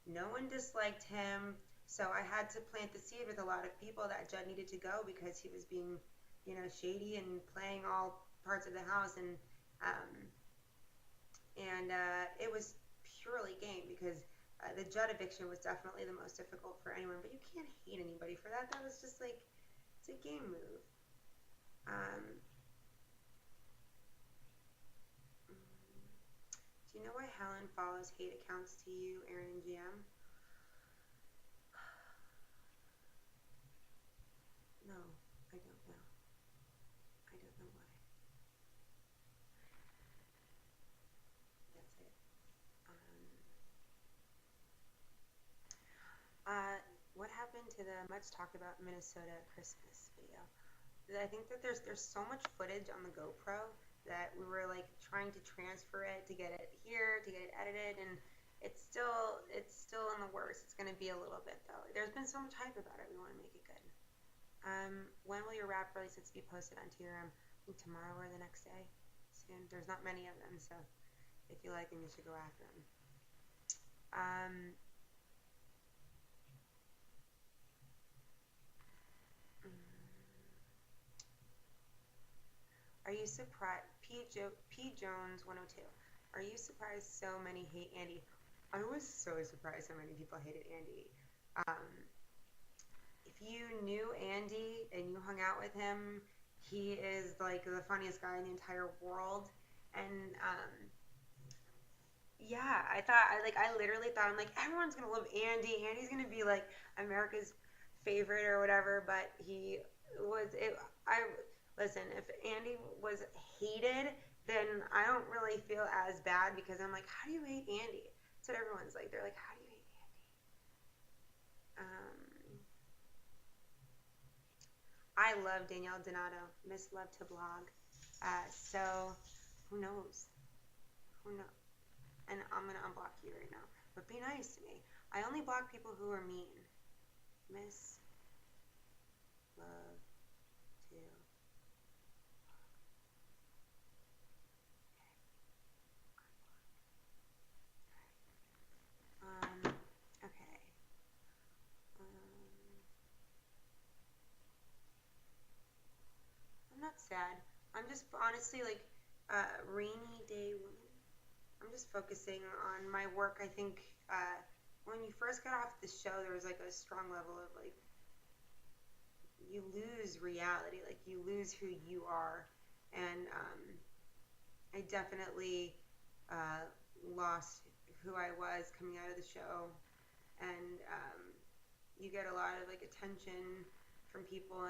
no one disliked him, so I had to plant the seed with a lot of people that Judd needed to go because he was being, shady and playing all parts of the house, and it was purely game because the Judd eviction was definitely the most difficult for anyone, but you can't hate anybody for that. That was just like, it's a game move. Do you know why Helen follows hate accounts to you, Aaron and GM? No, I don't know. I don't know why. That's it. What happened to the much talked about Minnesota Christmas video? I think that there's so much footage on the GoPro that we were like trying to transfer it to get it here, to get it edited, and it's still in the works. It's gonna be a little bit though. There's been so much hype about it. We want to make it good. When will your rap releases be posted on TRM? I think tomorrow or the next day. Soon. There's not many of them, so if you like them, you should go after them. Are you you surprised? P Jones 102. Are you surprised so many hate Andy? I was so surprised how many people hated Andy. If you knew Andy and you hung out with him, he is like the funniest guy in the entire world. And yeah, I literally thought, I'm like, everyone's gonna love Andy. Andy's gonna be like America's favorite or whatever. But he was it. I listen. If Andy was hated, then I don't really feel as bad because I'm like, how do you hate Andy? That's what everyone's like. They're like, how do you hate Andy? I love Danielle Donato. Miss Love to Blog. So who knows? Who knows? And I'm gonna unblock you right now. But be nice to me. I only block people who are mean. Miss Love to okay. I'm not sad. I'm just honestly like rainy day woman. I'm just focusing on my work. I think when you first got off the show, there was like a strong level of like you lose reality, like you lose who you are, and I definitely lost who I was coming out of the show, and you get a lot of like attention from people,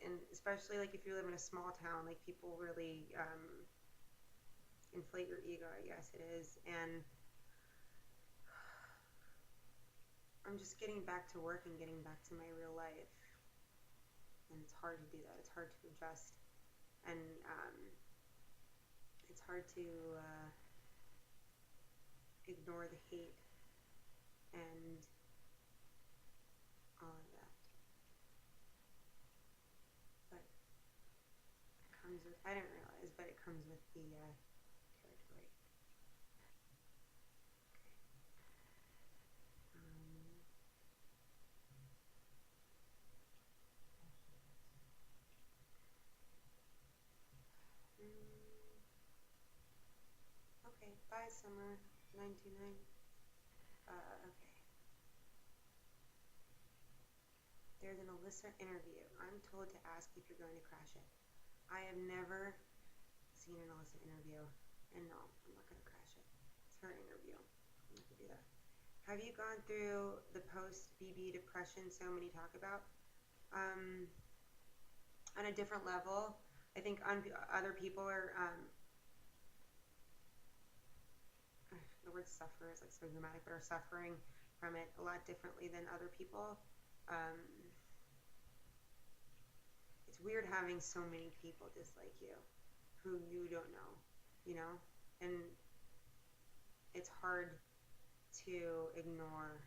and especially like if you live in a small town, like people really inflate your ego, I guess it is, and I'm just getting back to work and getting back to my real life, and it's hard to do that. It's hard to adjust, and it's hard to ignore the hate and all of that. But it comes with, I didn't realize, but it comes with the territory. Okay, bye Summer 929. Okay. There's an Alyssa interview. I'm told to ask if you're going to crash it. I have never seen an Alyssa interview, and no, I'm not going to crash it. It's her interview. I'm not going to do that. Have you gone through the post-BB depression so many talk about? On a different level. I think other people are, the word suffer is like so dramatic, but are suffering from it a lot differently than other people. It's weird having so many people dislike you who you don't know, you know? And it's hard to ignore.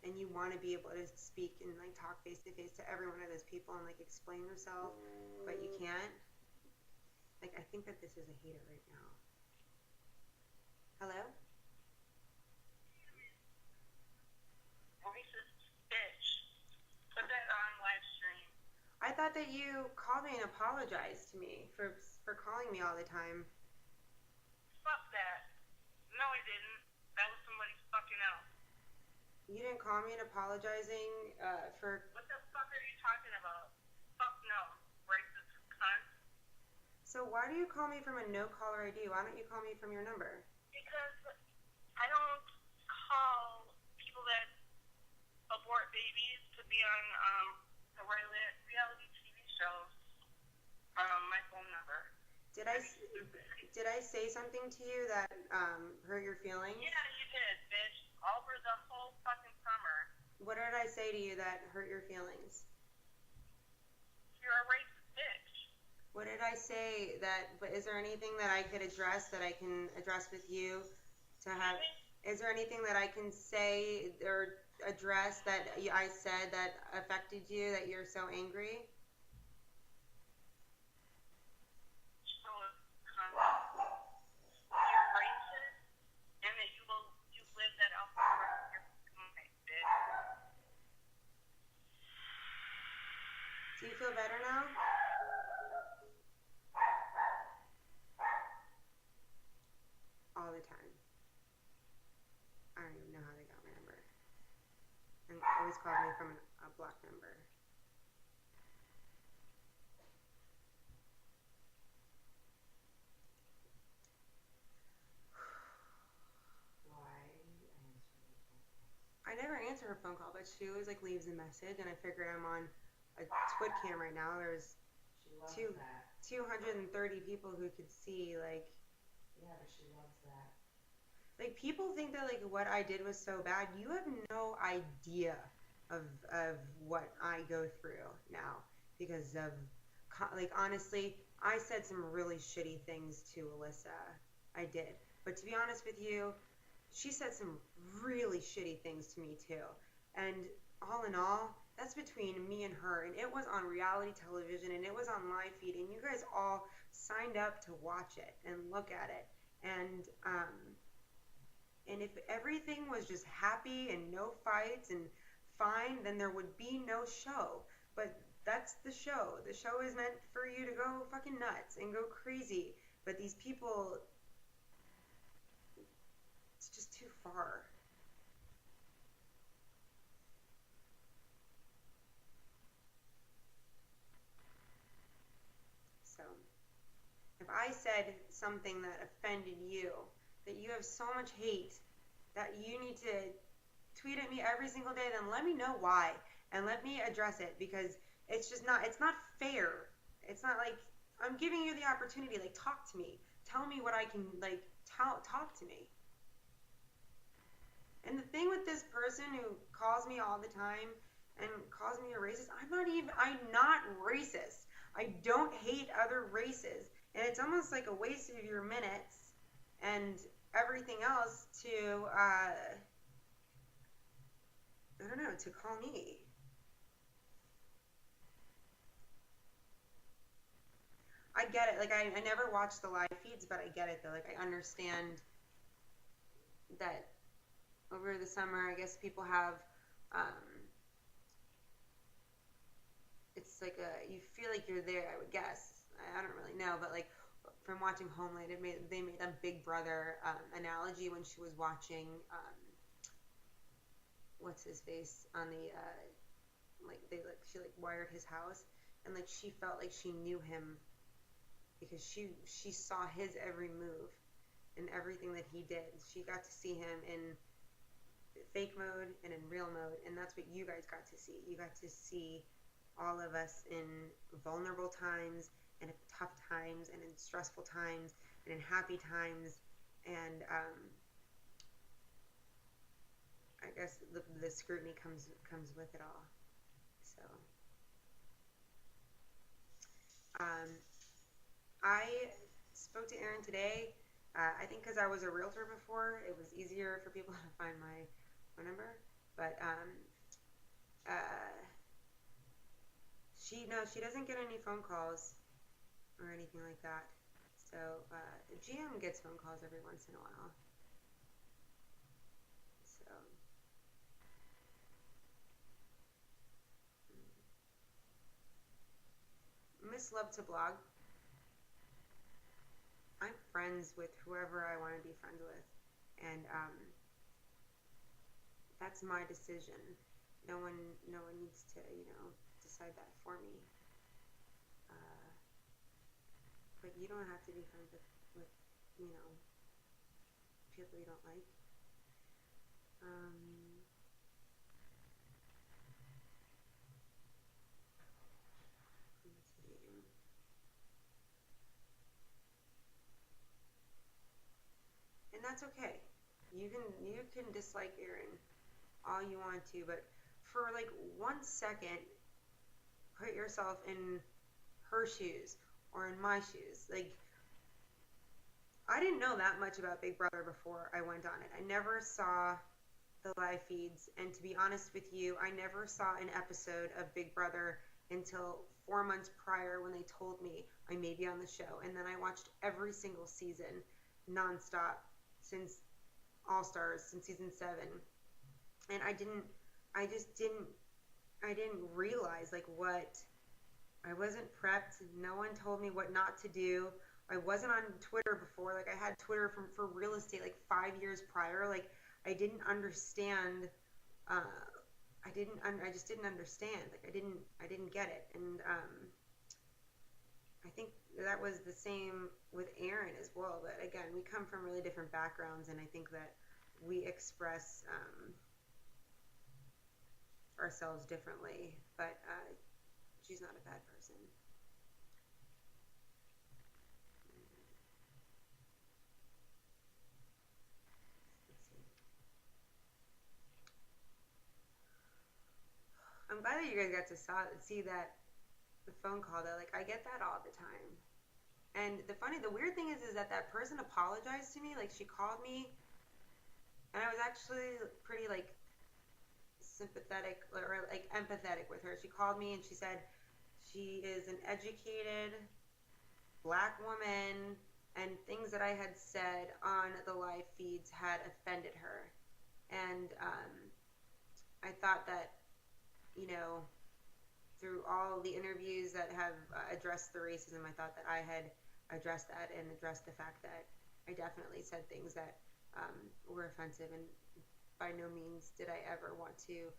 And you want to be able to speak and like talk face to face to every one of those people and like explain yourself, but you can't. Like, I think that this is a hater right now. Hello? Racist bitch. Put that on live stream. I thought that you called me and apologized to me for calling me all the time. Fuck that. No, I didn't. That was somebody fucking else. You didn't call me and apologizing for... What the fuck are you talking about? Fuck no. Racist cunt. So why do you call me from a no caller ID? Why don't you call me from your number? Because I don't call people that abort babies to be on the reality TV shows my phone number. Did I say something to you that hurt your feelings? Yeah, you did, bitch. Over the whole fucking summer. What did I say to you that hurt your feelings? You're a racist bitch. What did I say but is there anything that I could address that I can address with you to have, is there anything that I can say or address that I said that affected you, that you're so angry? You're racist, and that you live that out for the rest of your life, bitch. Do you feel better now? always called me from a block number. I never answer her phone call, but she always like leaves a message, and I figured I'm on a Twitcam right now. There's 230 people who could see, like. Yeah, but she loves that. Like, people think that like what I did was so bad. You have no idea of what I go through now because of, like, honestly, I said some really shitty things to Alyssa. I did, but to be honest with you, she said some really shitty things to me too. And all in all, that's between me and her. And it was on reality television and it was on live feed. And you guys all signed up to watch it and look at it. And if everything was just happy and no fights and fine, then there would be no show. But that's the show. The show is meant for you to go fucking nuts and go crazy. But these people, it's just too far. So, if I said something that offended you, that you have so much hate that you need to tweet at me every single day, then let me know why and let me address it, because it's not fair. It's not like I'm giving you the opportunity, like, talk to me. Tell me what I can, like, talk to me. And the thing with this person who calls me all the time and calls me a racist, I'm not racist. I don't hate other races. And it's almost like a waste of your minutes and everything else to, I don't know, to call me. I get it. Like, I never watch the live feeds, but I get it, though. Like, I understand that over the summer, I guess people have, it's like you feel like you're there, I would guess. I don't really know, but, like, from watching Homeland, they made a Big Brother analogy when she was watching, what's his face, on the, she wired his house, and, like, she felt like she knew him because she saw his every move and everything that he did. She got to see him in fake mode and in real mode, and that's what you guys got to see. You got to see all of us in vulnerable times and in tough times and in stressful times and in happy times, and I guess the scrutiny comes with it all. So I spoke to Erin today. I think because I was a realtor before, it was easier for people to find my phone number. But she doesn't get any phone calls or anything like that. So GM gets phone calls every once in a while. So Miss Love to Blog. I'm friends with whoever I want to be friends with, and that's my decision. No one needs to, decide that for me. But you don't have to be friends with people you don't like. And that's okay. You can dislike Erin all you want to, but for like 1 second, put yourself in her shoes or in my shoes. Like, I didn't know that much about Big Brother before I went on it. I never saw the live feeds, and to be honest with you, I never saw an episode of Big Brother until 4 months prior when they told me I may be on the show, and then I watched every single season nonstop since All Stars, since season 7, and I didn't realize like what. I wasn't prepped. No one told me what not to do. I wasn't on Twitter before. Like, I had Twitter for real estate like 5 years prior. Like, I didn't understand I just didn't understand. Like I didn't get it. And I think that was the same with Aaron as well. But again, we come from really different backgrounds, and I think that we express ourselves differently. But she's not a bad person. Let's see. I'm glad that you guys got to see that the phone call. That like I get that all the time. And the weird thing is that person apologized to me. Like she called me, and I was actually pretty like sympathetic or like empathetic with her. She called me and she said she is an educated black woman, and things that I had said on the live feeds had offended her. And I thought that, you know, through all the interviews that have addressed the racism, I thought that I had addressed that and addressed the fact that I definitely said things that were offensive, and by no means did I ever want to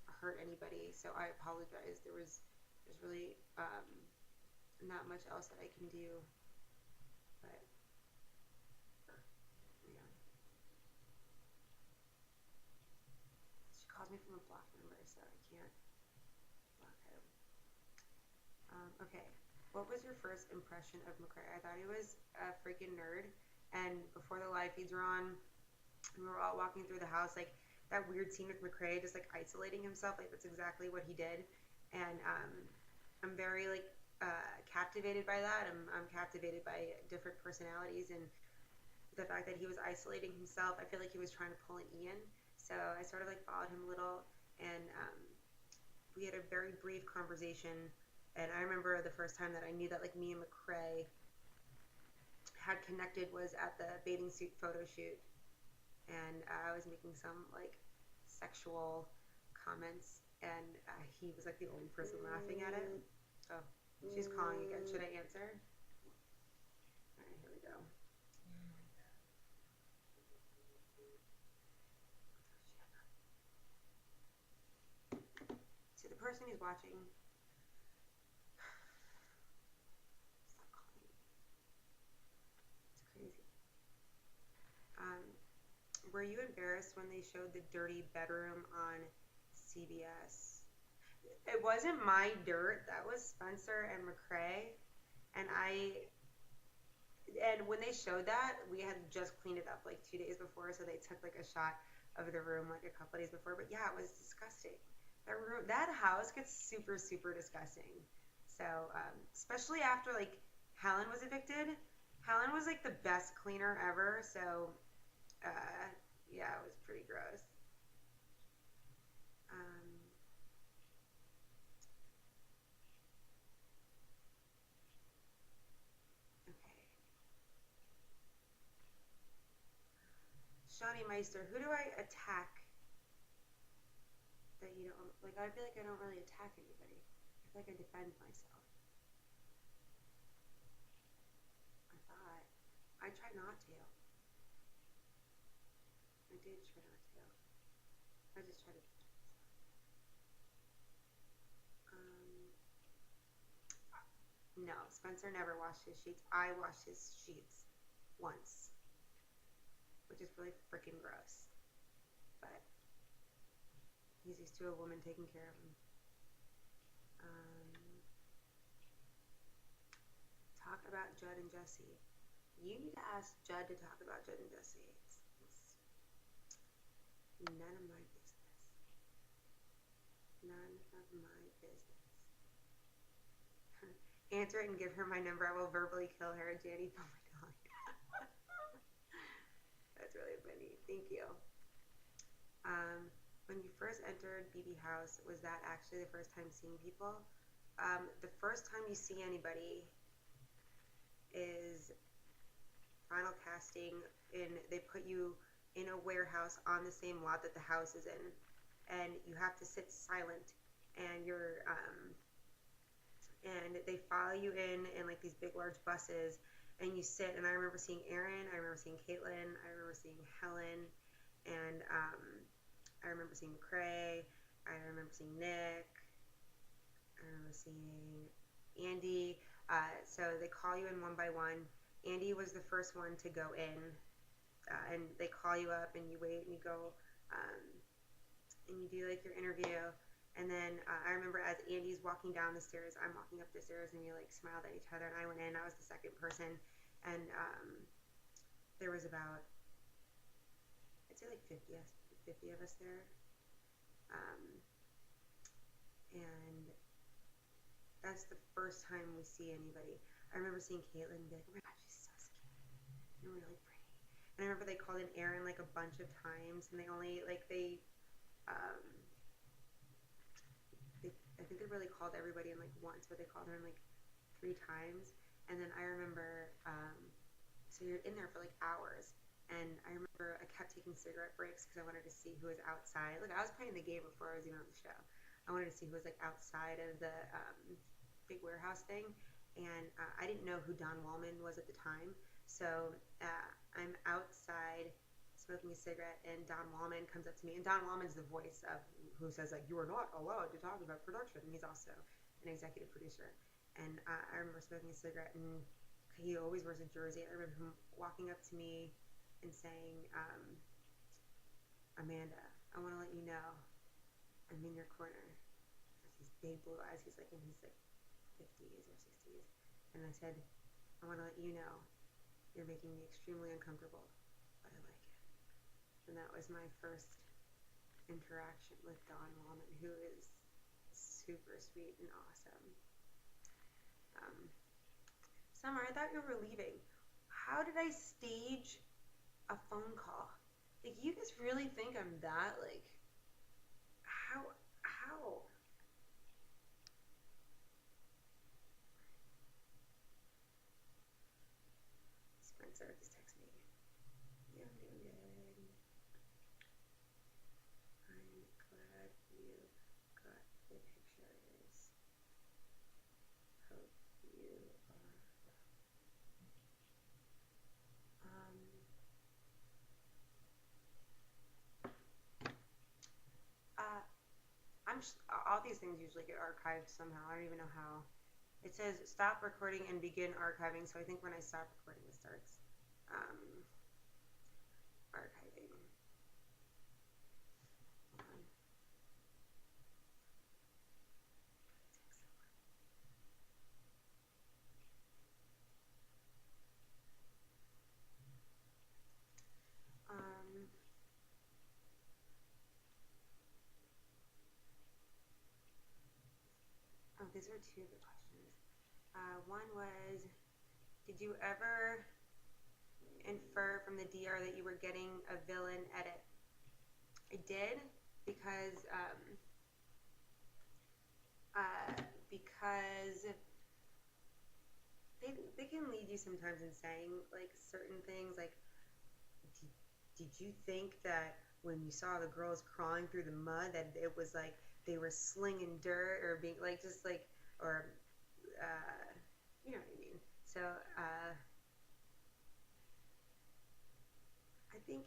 hurt anybody. So I apologize. There's really not much else that I can do, but yeah. She calls me from a blocked number, so I can't block her. Okay. What was your first impression of McCrae? I thought he was a freaking nerd. And before the live feeds were on, we were all walking through the house, like that weird scene with McCrae, just like isolating himself. Like that's exactly what he did. And I'm very like captivated by that. I'm captivated by different personalities, and the fact that he was isolating himself. I feel like he was trying to pull an Ian. So I sort of like followed him a little, and we had a very brief conversation. And I remember the first time that I knew that like me and McCrae had connected was at the bathing suit photo shoot, and I was making some like sexual comments, and he was like the only person laughing at it. Oh, she's calling again. Should I answer? All right, here we go. To the person who's watching, stop calling me. It's crazy. Were you embarrassed when they showed the dirty bedroom on CBS? It wasn't my dirt. That was Spencer and McCrae. And when they showed that, we had just cleaned it up like 2 days before, so they took like a shot of the room like a couple days before. But yeah, it was disgusting. That house gets super, super disgusting. So, especially after like Helen was evicted. Helen was like the best cleaner ever. So, yeah, it was pretty gross. Okay. Shawnee Meister, who do I attack that you don't like? I feel like I don't really attack anybody. I feel like I defend myself. I try not to. I did try not to. I just try to defend myself. No, Spencer never washed his sheets. I washed his sheets once, which is really freaking gross. But he's used to a woman taking care of him. Talk about Judd and Jesse. You need to ask Judd to talk about Judd and Jesse. It's none of my business. None of my business. Answer it and give her my number. I will verbally kill her. Janny Pomadali. That's really funny. Thank you. When you first entered BB House, was that actually the first time seeing people? The first time you see anybody is final casting, and they put you in a warehouse on the same lot that the house is in, and you have to sit silent, and you're and they follow you in like these big large buses, and you sit. And I remember seeing Aaron, I remember seeing Caitlin, I remember seeing Helen, and I remember seeing McCrae, I remember seeing Nick. I remember seeing Andy. So they call you in one by one. Andy was the first one to go in, and they call you up and you wait and you go, and you do like your interview. And then I remember as Andy's walking down the stairs, I'm walking up the stairs, and we like smiled at each other. And I went in. I was the second person, and there was about, I'd say like 50 of us there. And that's the first time we see anybody. I remember seeing Caitlin and be like, oh my gosh, she's so skinny and really pretty. And I remember they called in Erin like a bunch of times, and they only like I think they really called everybody in like once, but they called her in like 3 times. And then I remember, so you're in there for like hours, and I remember I kept taking cigarette breaks because I wanted to see who was outside. Like I was playing the game before I was even on the show. I wanted to see who was like outside of the big warehouse thing, and I didn't know who Don Wallman was at the time. So I'm outside smoking a cigarette, and Don Wallman comes up to me, and Don Wallman's the voice of who says like, you are not allowed to talk about production, and he's also an executive producer. And I remember smoking a cigarette, and he always wears a jersey. I remember him walking up to me and saying, Amanda, I want to let you know I'm in your corner. With these big blue eyes. He's like in his like 50s or 60s. And I said, I want to let you know you're making me extremely uncomfortable, but I like it. And that was my first interaction with Don Wallman, who is super sweet and awesome. Summer, I thought you were leaving. How did I stage a phone call? Like, you guys really think I'm that, like, how? Spencer just texted me. Yeah, I'm doing good. I'm glad you got the pictures. Hope you are well. All these things usually get archived somehow. I don't even know how. It says stop recording and begin archiving, so I think when I stop recording it starts archiving. Oh, these are 2 of the questions. One was, did you ever infer from the DR that you were getting a villain edit? I did, because they can lead you sometimes in saying like certain things, like did you think that when you saw the girls crawling through the mud that it was like they were slinging dirt or being like just like, or you know what I mean? So I think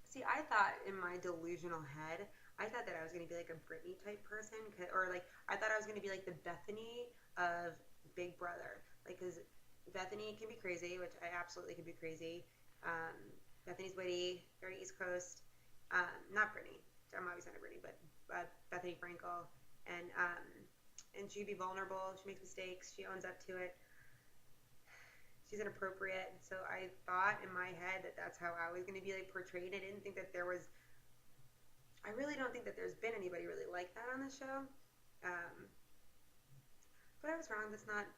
see, I thought in my delusional head, I thought that I was going to be like a Britney type person, or like I thought I was going to be like the Bethany of Big Brother, like because Bethany can be crazy, which I absolutely can be crazy. Bethany's witty, very East Coast. Not Britney. I'm obviously not a Britney, but Bethany Frankel, and she can be vulnerable. She makes mistakes. She owns up to it. She's inappropriate. So I thought in my head that that's how I was going to be like portrayed. I didn't think that there was. I really don't think that there's been anybody really like that on the show. But I was wrong. That's not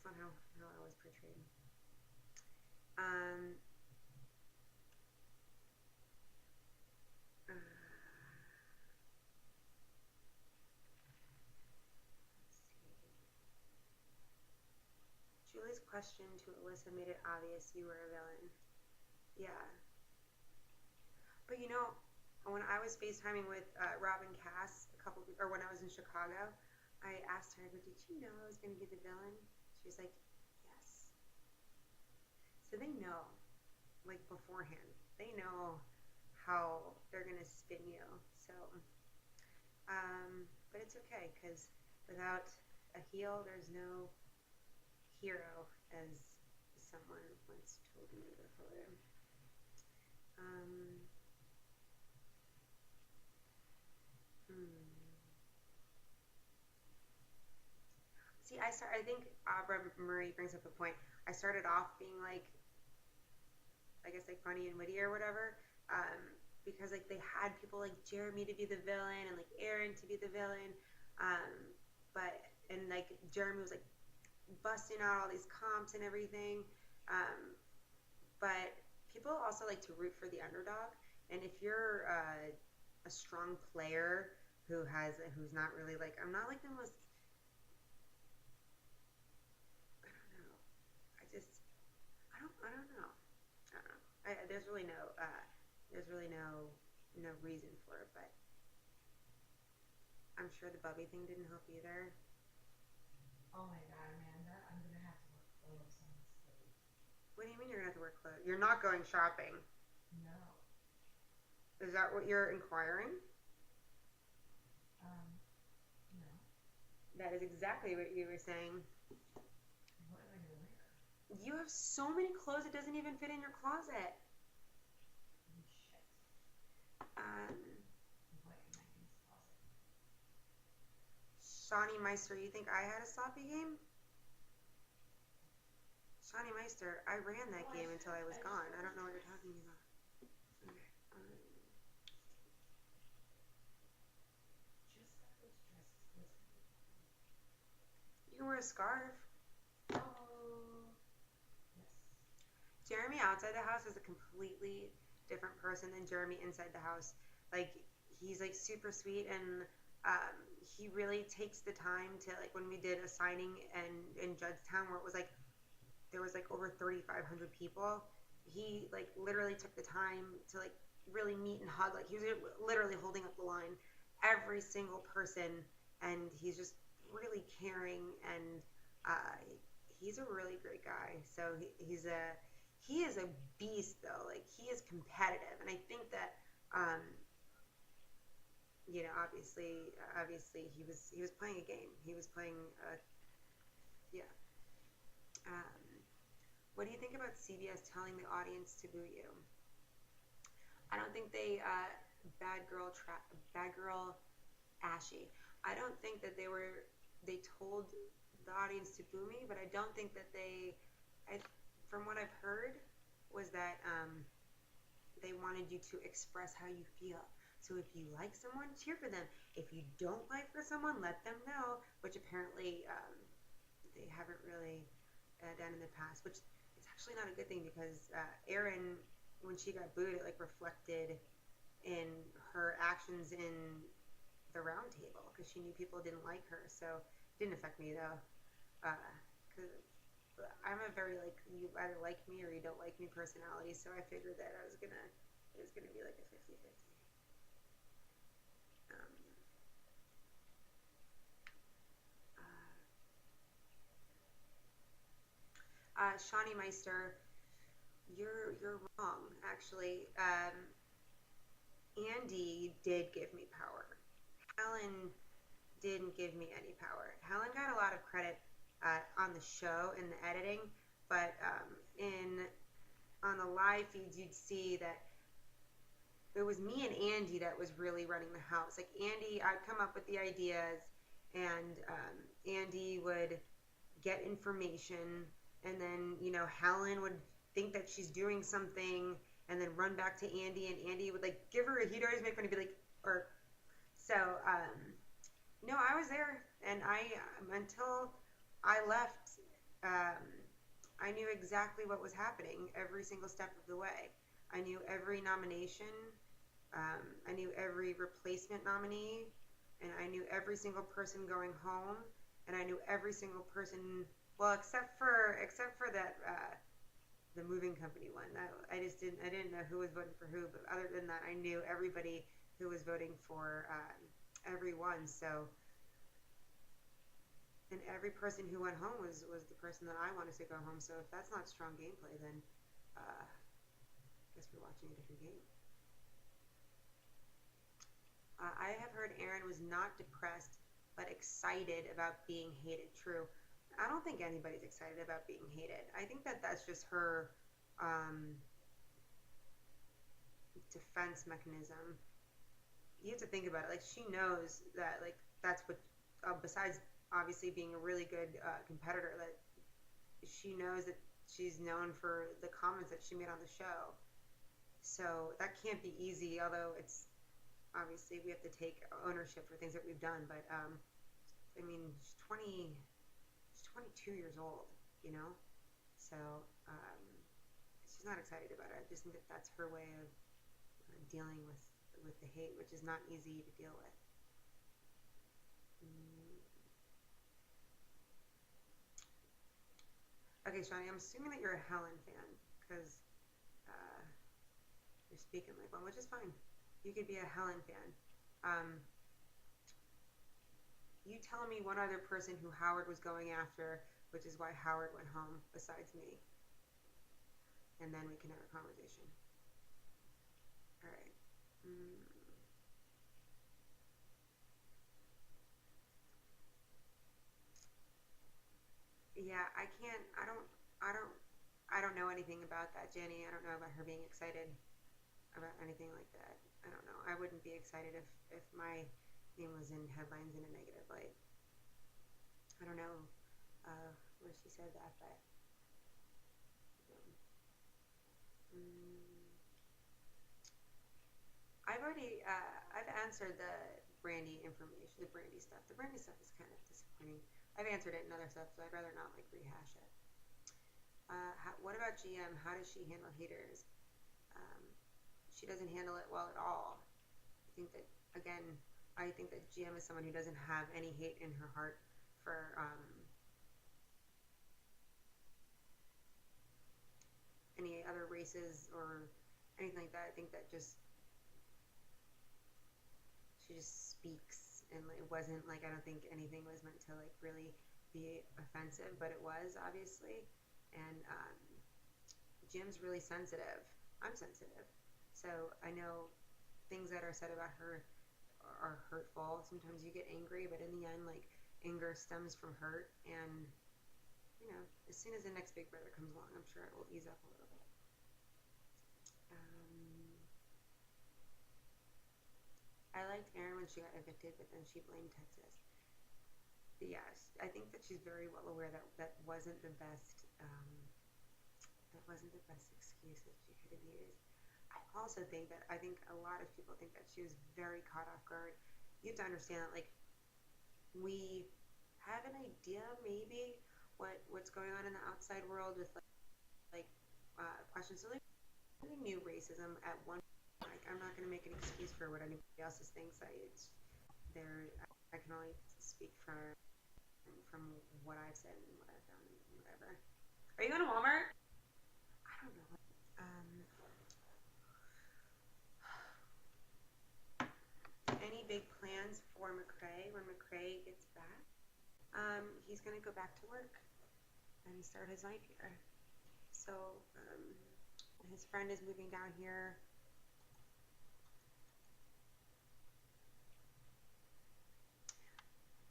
how I was portrayed. Julie's question to Alyssa made it obvious you were a villain. Yeah. But you know, when I was FaceTiming with Robin Cass when I was in Chicago, I asked her, I go, did you know I was going to be the villain? She was like, yes. So they know, like beforehand, they know how they're gonna spin you. So, but it's okay because without a heel, there's no hero, as someone once told me before. See, I think Abra Marie brings up a point. I started off being like, I guess like funny and witty or whatever, because like they had people like Jeremy to be the villain and like Aaron to be the villain, but and like Jeremy was like busting out all these comps and everything, but people also like to root for the underdog, and if you're a strong player who's not really like I'm not like the most I don't know. There's really no reason for it, but I'm sure the Bubby thing didn't help either. Oh my god, Amanda, I'm gonna have to work clothes on this date. What do you mean you're gonna have to wear clothes? You're not going shopping. No. Is that what you're inquiring? No. That is exactly what you were saying. What am I gonna wear? You have so many clothes it doesn't even fit in your closet. Oh, shit. What in my niece's closet? Shawnee Meister, you think I had a sloppy game? Shawnee Meister, I ran that game until I was gone. I don't know what you're talking about. Okay. Just got those dresses. You can wear a scarf. Oh. Yes. Jeremy outside the house is a completely different person than Jeremy inside the house. Like, he's like super sweet, and he really takes the time to, like, when we did a signing in Judgetown where it was like there was like over 3,500 people, he like literally took the time to like really meet and hug. Like, he was literally holding up the line every single person, and he's just really caring, and he's a really great guy. So he is a beast though. Like, he is competitive, and I think that obviously he was playing a game. He was playing yeah. What do you think about CBS telling the audience to boo you? I don't think they bad girl Ashy. I don't think that they told the audience to boo me, but I don't think that from what I've heard was that they wanted you to express how you feel. So if you like someone, cheer for them. If you don't like for someone, let them know, which apparently they haven't really done in the past, which it's actually not a good thing because Erin, when she got booed, it like reflected in her actions in the round table because she knew people didn't like her. So it didn't affect me though, because I'm a very like you either like me or you don't like me personality. So I figured that it was gonna be like a 50-50. Shawnee Meister, you're wrong. Actually, Andy did give me power. Helen didn't give me any power. Helen got a lot of credit on the show in the editing, but on the live feeds you'd see that it was me and Andy that was really running the house. Like, Andy, I'd come up with the ideas, and Andy would get information, and then Helen would think that she's doing something and then run back to Andy, and Andy would like give her he'd always make fun and be like, or so no, I was there, and until I left, I knew exactly what was happening every single step of the way. I knew every nomination, I knew every replacement nominee, and I knew every single person going home, and I knew every single person, well, except for that the moving company one. That I didn't know who was voting for who, but other than that, I knew everybody who was voting for everyone. So, and every person who went home was the person that I wanted to go home. So if that's not strong gameplay, then I guess we're watching a different game. I have heard Erin was not depressed, but excited about being hated. True. I don't think anybody's excited about being hated. I think that that's just her um, defense mechanism. You have to think about it. Like, she knows that, like, that's what, besides obviously being a really good competitor, that she knows that she's known for the comments that she made on the show. So that can't be easy, although it's obviously we have to take ownership for things that we've done. But I mean, she's 22 years old, you know? So she's not excited about it. I just think that that's her way of dealing with the hate, which is not easy to deal with. Okay, Shawnee, I'm assuming that you're a Helen fan, because you're speaking like one, which is fine. You could be a Helen fan. You tell me one other person who Howard was going after, which is why Howard went home, besides me. And then we can have a conversation. Alright. Yeah, I don't know anything about that, Jenny. I don't know about her being excited about anything like that. I don't know. I wouldn't be excited if my name was in headlines in a negative light. I don't know where she said that, but I've answered the Brandy information, the Brandy stuff. The Brandy stuff is kind of disappointing. I've answered it in other stuff, so I'd rather not like rehash it. What about GM? How does she handle haters? She doesn't handle it well at all. I think that GM is someone who doesn't have any hate in her heart for any other races or anything like that. I think that she just speaks, and it wasn't like, I don't think anything was meant to like really be offensive, but it was obviously. And Jim's really sensitive. I'm sensitive, so I know things that are said about her are hurtful. Sometimes you get angry, but in the end, like, anger stems from hurt, and you know, as soon as the next Big Brother comes along, I'm sure it will ease up a little bit. I liked Erin when she got evicted, but then she blamed Texas. But yes, I think that she's very well aware that that wasn't the best excuse that she could have used. I think a lot of people think that she was very caught off guard. You have to understand that, like, we have an idea maybe what's going on in the outside world with like questions. So like, we knew racism at one point. Like, I'm not going to make an excuse for what anybody else thinks. I can only speak from what I've said and what I've found and whatever. Are you going to Walmart? I don't know. Any big plans for McCrae when McCrae gets back? He's going to go back to work and start his life here. So his friend is moving down here.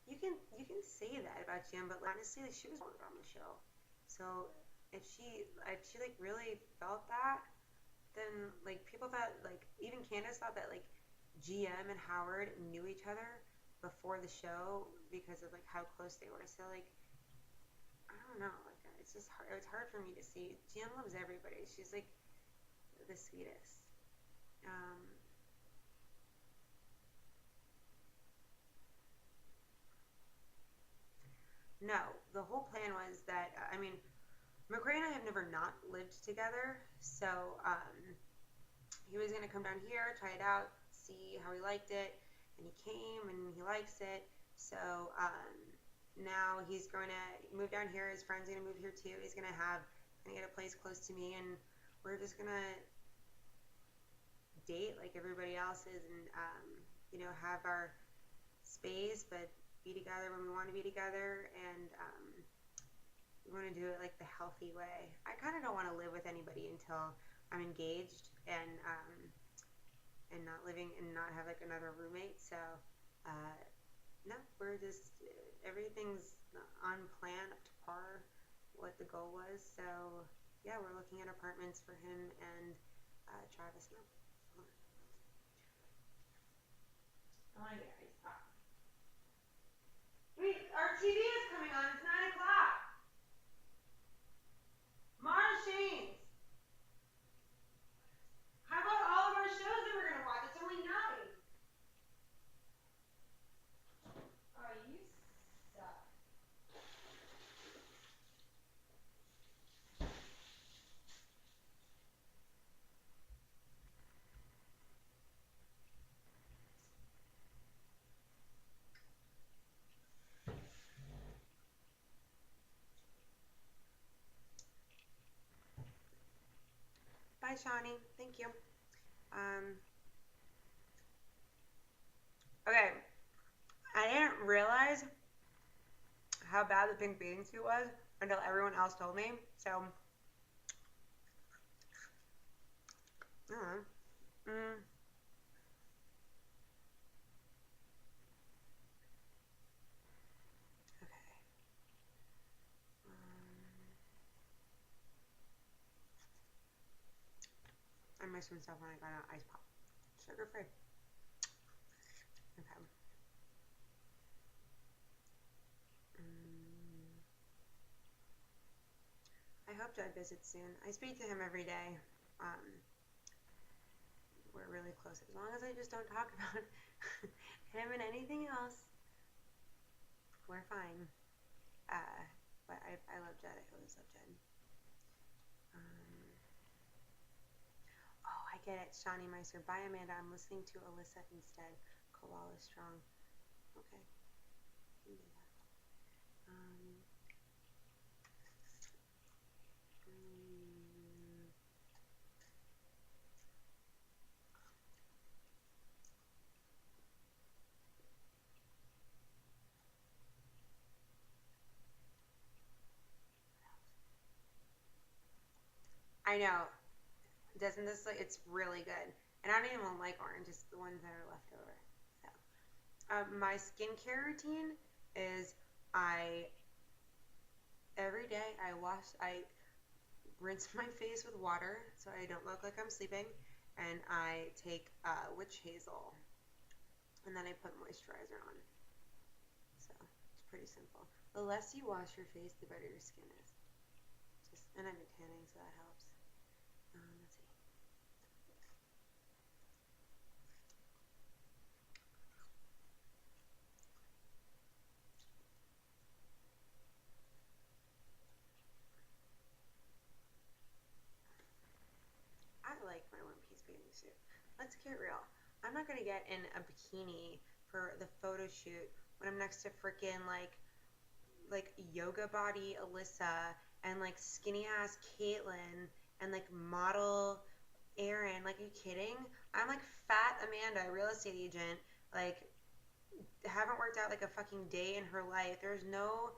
You can say that about Jim, but honestly, like, she was on the show. So if she like really felt that, then like people thought, like even Candace thought that like GM and Howard knew each other before the show because of like how close they were. So like, I don't know, like it's just hard. It's hard for me to see. GM loves everybody. She's like the sweetest. No, the whole plan was that I mean, McCrae and I have never not lived together, so he was gonna come down here, try it out, see how he liked it, and he came and he likes it. So now he's going to move down here. His friend's gonna move here too. He's gonna get a place close to me, and we're just gonna date like everybody else is, and you know, have our space, but be together when we want to be together, and we want to do it like the healthy way. I kind of don't want to live with anybody until I'm engaged, and and not living and not have like another roommate. So, no, we're just everything's on plan, up to par, what the goal was. So, yeah, we're looking at apartments for him and Travis now. Oh yeah, it's hot. Wait, our TV is coming on. It's 9 o'clock. Mara Shane's. How about all of our shows that we're gonna watch? It's only 9. Oh, you suck. Bye, Shawnee. Thank you. Okay. I didn't realize how bad the pink bathing suit was until everyone else told me. So, I don't know. Okay. I missed some stuff when I got an ice pop. Sugar free. Okay. I hope Judd visits soon. I speak to him every day. We're really close. As long as I just don't talk about him and anything else, we're fine. But I love Judd. I always love Judd. Oh, I get it. Shawnee Meister. Bye, Amanda. I'm listening to Alyssa instead. Koala strong. Okay. You can do that. I know. Doesn't this look? It's really good. And I don't even like orange. Just the ones that are left over. So, my skincare routine is every day I rinse my face with water so I don't look like I'm sleeping, and I take witch hazel, and then I put moisturizer on. So it's pretty simple. The less you wash your face, the better your skin is. And I've been tanning, so that helps. Let's see. I like my one-piece bathing suit. Let's get real. I'm not gonna get in a bikini for the photo shoot when I'm next to freaking like yoga body Alyssa and like skinny ass Caitlin and like model Erin. Like, are you kidding? I'm like fat Amanda, real estate agent. Like, haven't worked out like a fucking day in her life. There's no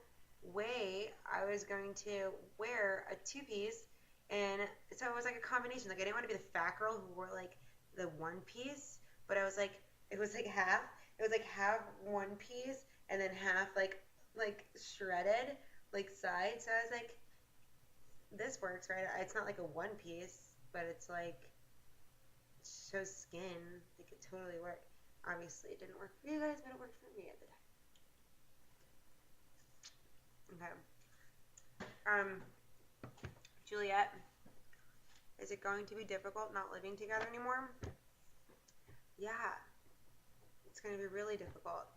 way I was going to wear a two-piece. And so it was like a combination. Like, I didn't want to be the fat girl who wore like the one piece, but I was like, it was like half. It was like half one piece and then half like shredded like side. So I was like, this works, right? It's not like a one piece, but it's like shows skin. It could totally work. Obviously, it didn't work for you guys, but it worked for me at the time. Okay. Juliet, is it going to be difficult not living together anymore? Yeah, it's going to be really difficult.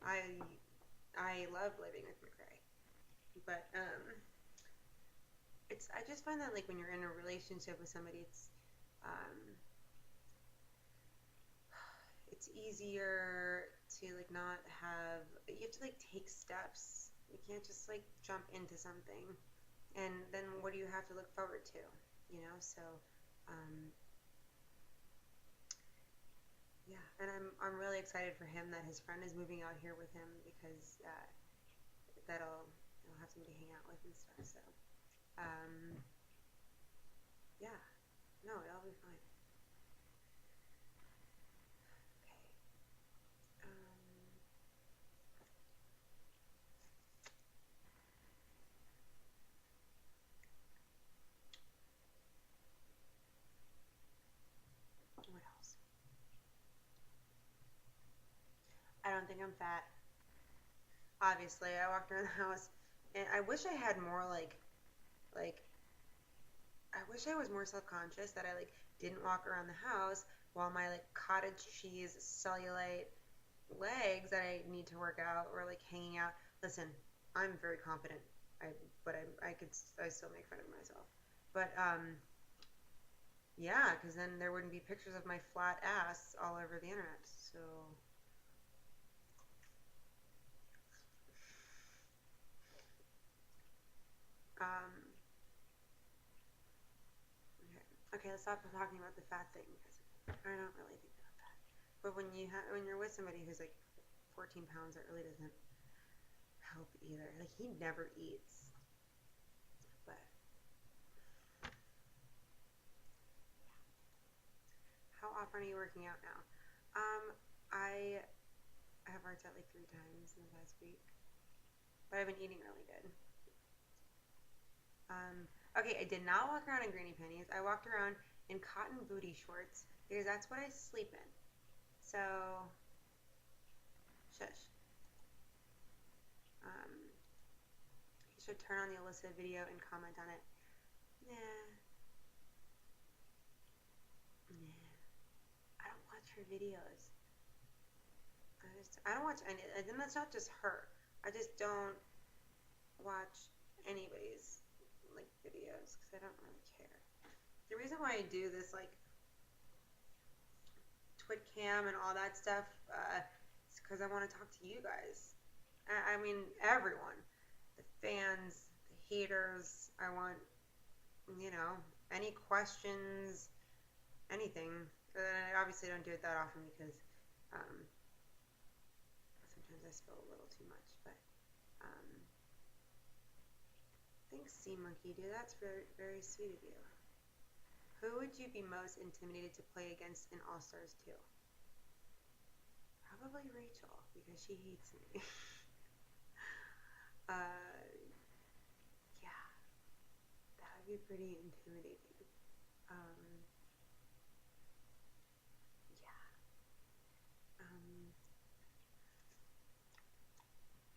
I love living with McRae, but I just find that like when you're in a relationship with somebody, it's easier to like not have. You have to like take steps. You can't just like jump into something, and then what do you have to look forward to? You know, so yeah, and I'm really excited for him that his friend is moving out here with him because that'll have somebody to hang out with and stuff. So yeah, no, it'll be fine. don't think I'm fat. Obviously, I walked around the house, and I wish I had more I wish I was more self-conscious that I didn't walk around the house while my cottage cheese cellulite legs that I need to work out or hanging out. Listen, I'm very confident. I still make fun of myself. But yeah, because then there wouldn't be pictures of my flat ass all over the internet. So um, okay, let's stop talking about the fat thing because I don't really think that I'm fat. But when you're with somebody who's 14 pounds, it really doesn't help either. He never eats. But how often are you working out now? I have worked out 3 times in the past week, but I've been eating really good. Okay, I did not walk around in granny panties. I walked around in cotton booty shorts because that's what I sleep in. So, shush. You should turn on the Alyssa video and comment on it. Nah. I don't watch her videos. I don't watch any, and that's not just her. I just don't watch anybody's videos because I don't really care. The reason why I do this Twitcam and all that stuff is because I want to talk to you guys. I mean everyone, the fans, the haters. I want any questions, anything. I obviously don't do it that often because sometimes I spill a little too much, but thanks, Sea Monkey, dude. That's very, very sweet of you. Who would you be most intimidated to play against in All Stars 2? Probably Rachel, because she hates me. Yeah, that would be pretty intimidating. Yeah.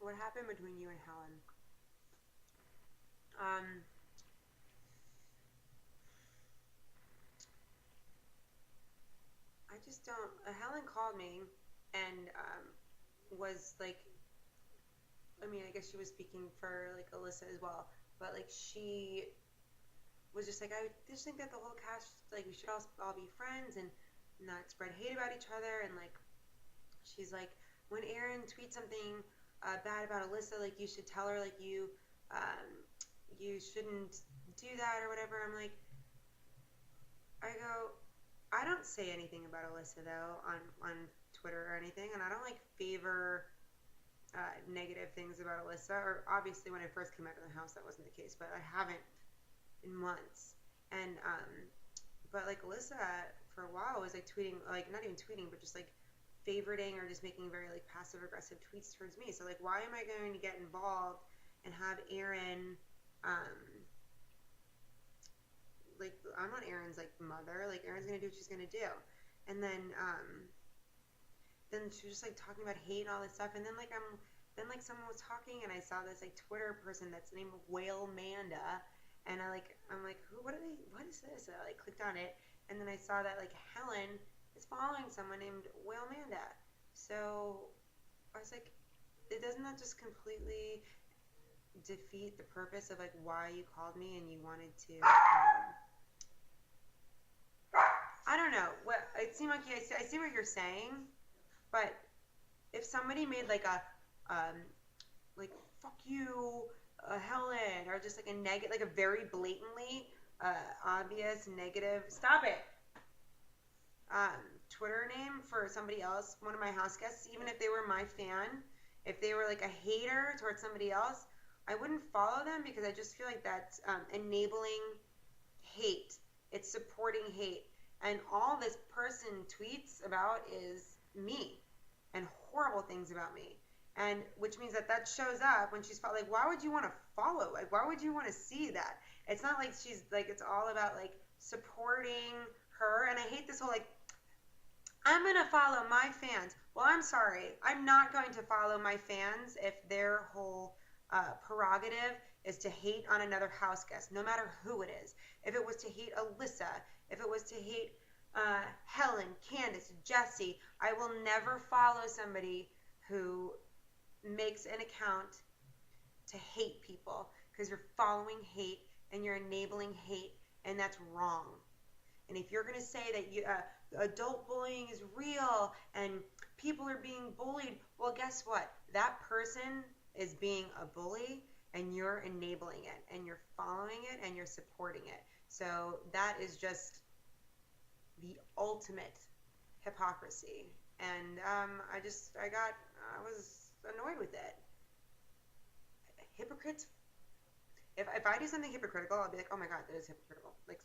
What happened between you and Helen? I just don't. Helen called me and was I mean, I guess she was speaking for Alyssa as well, but she was just I just think that the whole cast we should all be friends and not spread hate about each other, and she's when Aaron tweets something bad about Alyssa, you should tell her you shouldn't do that or whatever. I go, I don't say anything about Alyssa though on Twitter or anything, and I don't favor negative things about Alyssa. Or obviously when I first came out of the house that wasn't the case, but I haven't in months. And but Alyssa for a while was tweeting, not even tweeting, but just favoriting or just making very passive aggressive tweets towards me. So why am I going to get involved and have Aaron I'm not Aaron's mother. Aaron's gonna do what she's gonna do. And then she was just talking about hate and all this stuff, and then someone was talking and I saw this Twitter person that's named Whale Manda, and I'm what is this? And I clicked on it, and then I saw that Helen is following someone named Whale Manda. So I was doesn't that just completely defeat the purpose of why you called me and you wanted to I don't know. It seemed I see what you're saying, but if somebody made fuck you, Helen, or just a negative, a very blatantly obvious negative, stop it. Twitter name for somebody else, one of my house guests, even if they were my fan, if they were a hater towards somebody else, I wouldn't follow them because I just feel that's enabling hate. It's supporting hate. And all this person tweets about is me and horrible things about me. And which means that shows up when she's why would you want to follow? Why would you want to see that? It's not she's it's all about supporting her. And I hate this whole I'm going to follow my fans. Well, I'm sorry. I'm not going to follow my fans if their whole prerogative is to hate on another house guest, no matter who it is. If it was to hate Alyssa, if it was to hate Helen, Candace, Jesse, I will never follow somebody who makes an account to hate people, because you're following hate and you're enabling hate, and that's wrong. And if you're going to say that adult bullying is real and people are being bullied, well, guess what? That person is being a bully, and you're enabling it, and you're following it, and you're supporting it. So that is just the ultimate hypocrisy. And I was annoyed with it. Hypocrites. If I do something hypocritical, I'll be like, oh my god, that is hypocritical. Like,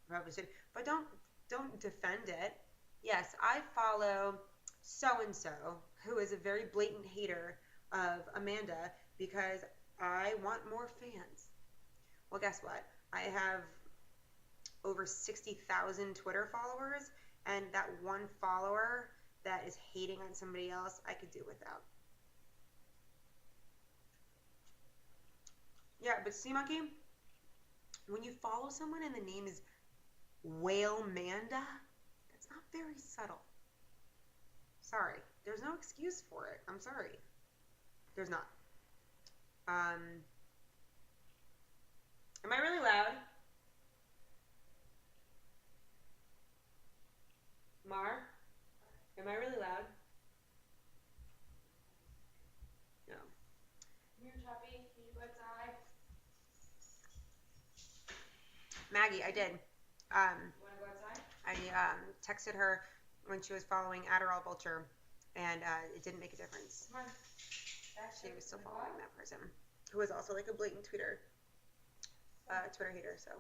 probably should. But don't defend it. Yes, I follow so-and-so, who is a very blatant hater of Amanda, because I want more fans. Well, guess what? I have over 60,000 Twitter followers, and that one follower that is hating on somebody else, I could do without. Yeah, but see, Monkey, when you follow someone and the name is Whale Manda, that's not very subtle. Sorry. There's no excuse for it. I'm sorry. There's not. Am I really loud? Mar? Am I really loud? No. Come here, Choppy. Can you go outside? Maggie, I did. You want to go outside? I texted her when she was following Adderall Vulture, and it didn't make a difference. Come on. She was still following that person, who was also like a blatant Twitter hater. So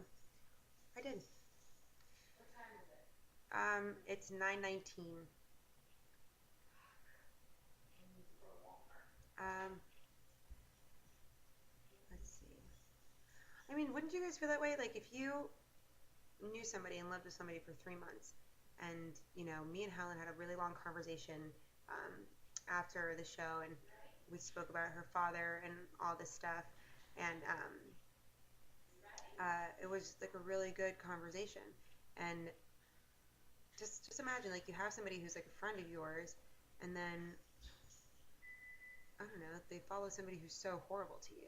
I did. What time is it? It's 9:19. Let's see. I mean, wouldn't you guys feel that way? Like, if you knew somebody and lived with somebody for 3 months, and, you know, me and Helen had a really long conversation after the show, and we spoke about her father and all this stuff, and it was like a really good conversation. And just imagine, like, you have somebody who's like a friend of yours, and then, I don't know, they follow somebody who's so horrible to you.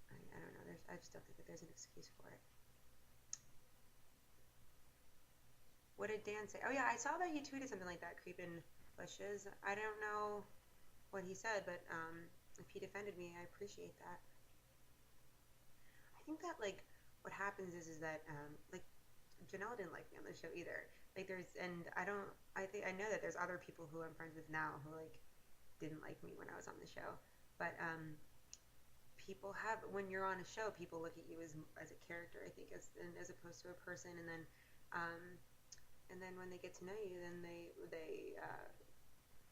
I don't know. I just don't think that there's an excuse for it. What did Dan say? Oh yeah, I saw that you tweeted something like that, creeping bushes. I don't know what he said, but if he defended me, I appreciate that. I think that, like, what happens is that like, Janelle didn't like me on the show either. Like, I know that there's other people who I'm friends with now who, like, didn't like me when I was on the show. But people have, when you're on a show, people look at you as a character, I think, as opposed to a person. And then when they get to know you, then they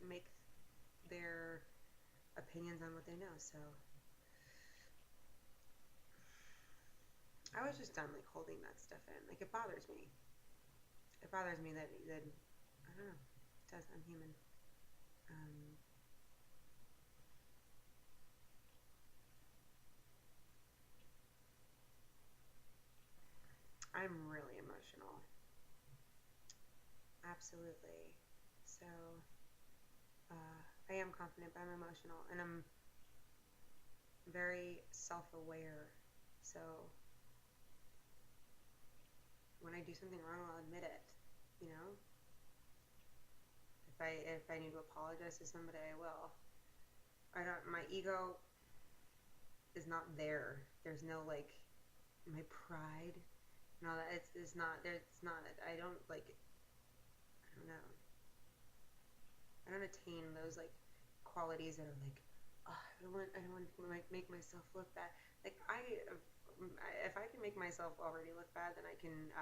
make their opinions on what they know. So I was just done, like, holding that stuff in. Like, it bothers me. It bothers me that I don't know. It does. I'm human. I'm really emotional. Absolutely. So, I am confident, but I'm emotional, and I'm very self-aware. So, when I do something wrong, I'll admit it. You know? If I need to apologize to somebody, I will. My ego is not there. There's no, like, my pride and all that. It's not. I don't, like, I don't know. I don't attain those, like, qualities that are like, oh, I don't want to, like, make myself look bad. Like, if I can make myself already look bad, then I can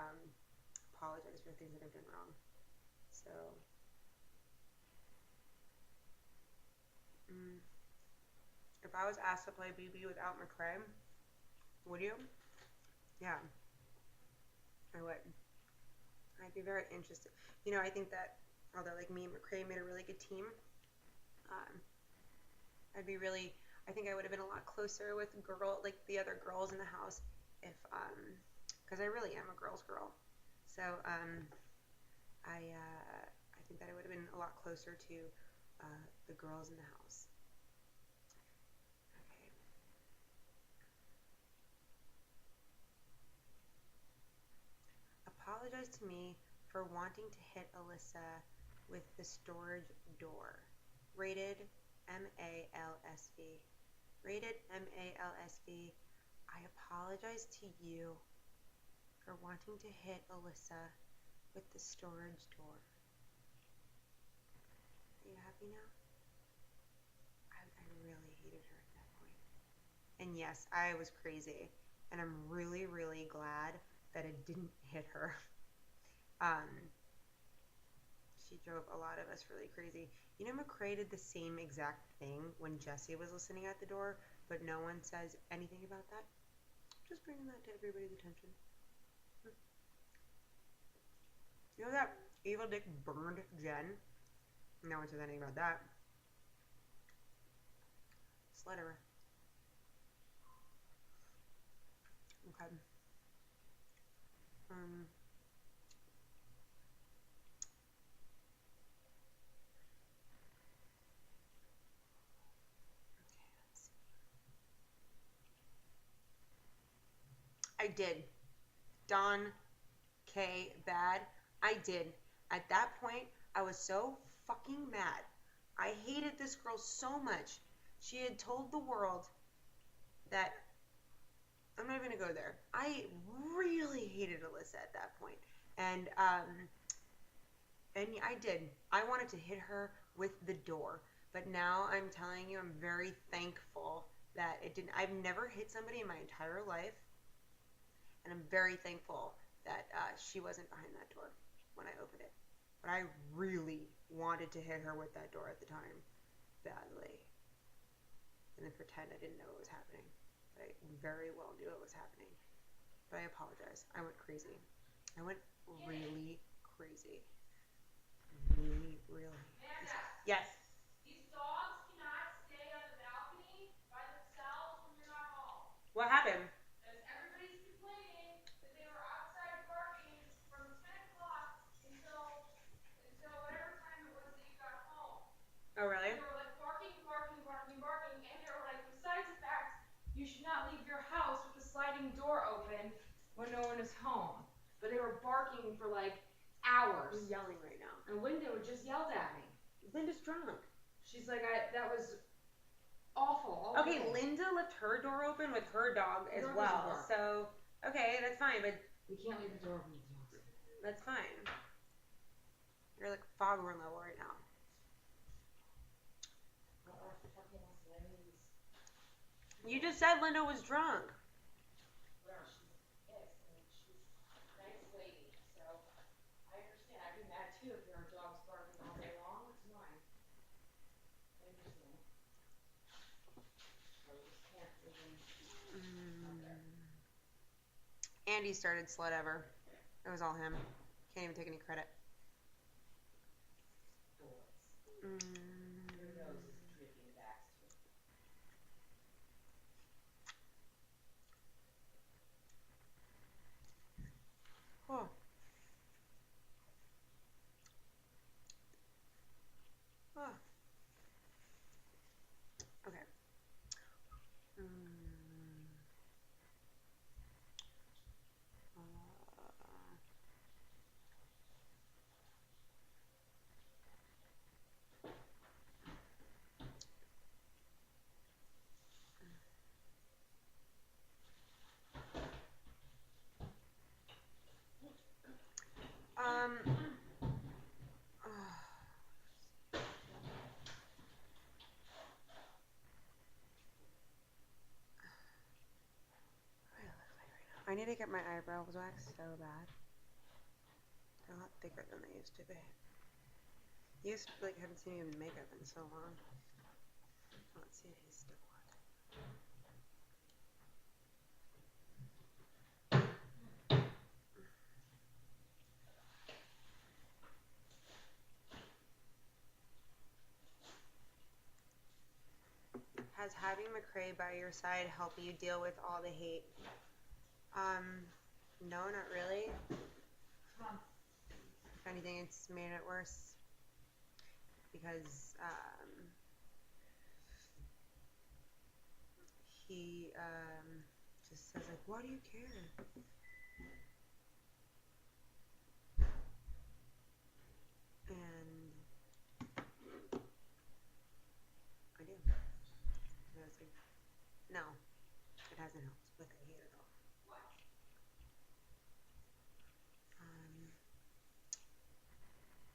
apologize for things that I've done wrong. So, if I was asked to play BB without McCray, would you? Yeah, I would. I'd be very interested. I think that although like me and McCray made a really good team, um, I think I would have been a lot closer with the other girls in the house if, because I really am a girl's girl. So, I think that I would have been a lot closer to the girls in the house. Okay. Apologize to me for wanting to hit Alyssa with the storage door. Rated MALSV. Rated MALSV. I apologize to you for wanting to hit Alyssa with the storage door. Are you happy now? I really hated her at that point. And yes, I was crazy. And I'm really, really glad that it didn't hit her. She drove a lot of us really crazy. McCray did the same exact thing when Jesse was listening at the door, but no one says anything about that. Just bringing that to everybody's attention. That evil dick burned Jen? No one says anything about that. Slitter. Okay. I did. Don K. Bad. I did. At that point, I was so fucking mad. I hated this girl so much. She had told the world that... I'm not even going to go there. I really hated Alyssa at that point. And I did. I wanted to hit her with the door. But now I'm telling you, I'm very thankful that it didn't... I've never hit somebody in my entire life. And I'm very thankful that she wasn't behind that door when I opened it. But I really wanted to hit her with that door at the time. Badly. And then pretend I didn't know it was happening. But I very well knew it was happening. But I apologize. I went crazy. I went really crazy. Really, really. Yes. These dogs cannot stay on the balcony by themselves when you're not home. What happened? Everybody's complaining that they were outside barking from 10 o'clock until whatever time it was that you got home. Oh, really? They were like barking, and they were like, besides the fact you should not leave your house with the sliding door open when no one is home. But they were barking for like hours. I'm yelling right now. And Linda just yelled at me. Linda's drunk. She's like, that was awful. Okay, Linda left her door open with her dog as well. So, okay, that's fine, but... We can't leave the door open with dogs. That's fine. You're like foghorn level right now. You just said Linda was drunk. Whatever, she's pissed. I mean, she's a nice lady, so I understand. I'd be mad too if there were dogs barking all day long. It's mine. I understand. So we just can't even out there. Andy started Slut Ever. It was all him. Can't even take any credit. Your nose is dripping back too. Oh. Oh. Okay. I need to get my eyebrows waxed so bad. They're a lot thicker than they used to be. You used to haven't seen me in makeup in so long. Let's see if he's still on. McCrae by your side helping you deal with all the hate? No, not really. If anything, it's made it worse because he just says like, "Why do you care?" And I do. And I was like, no, it hasn't helped with the hate at all.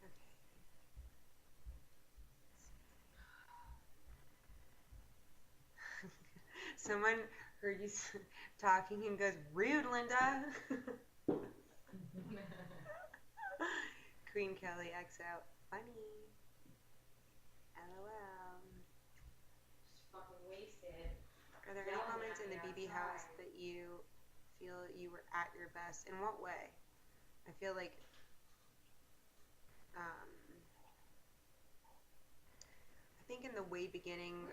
Okay. Someone heard you talking and goes, "Rude, Linda." Queen Kelly X out. Funny. LOL. She's fucking wasted. Are there any moments in the BB house that you feel you were at your best? In what way? I feel like I think in the way beginning,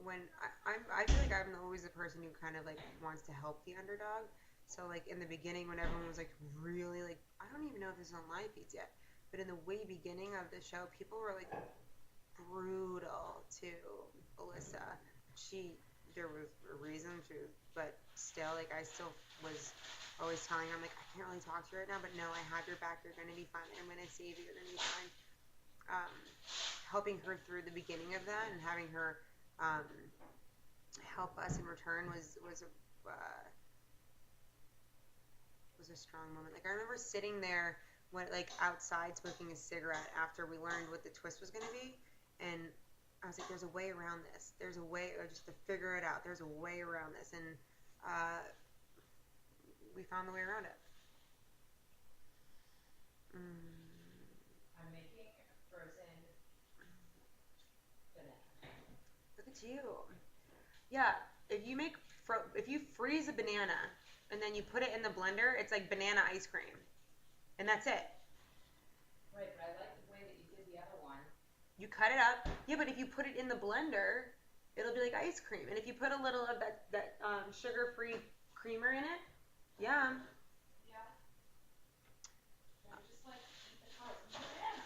when I feel like I'm always the person who kind of like wants to help the underdog. So like in the beginning, when everyone was like really like, I don't even know if this is on live feeds yet, but in the way beginning of the show, people were like brutal to Alyssa. There was a reason to, but still, like I still was always telling her, I'm like, I can't really talk to you right now, but no, I have your back. You're gonna be fine. I'm gonna save you. You're gonna be fine. Helping her through the beginning of that and having her help us in return was a strong moment. Like I remember sitting there when like outside smoking a cigarette after we learned what the twist was gonna be, and I was like, there's a way around this. There's a way, just to figure it out. There's a way around this, and we found the way around it. I'm making frozen banana. Look at you. Yeah, if you freeze a banana and then you put it in the blender, it's like banana ice cream, and that's it. Right, but I like the way that you did the other one. You cut it up. Yeah, but if you put it in the blender, it'll be like ice cream. And if you put a little of that sugar-free creamer in it, yum. Yeah. I just like to eat the frozen banana.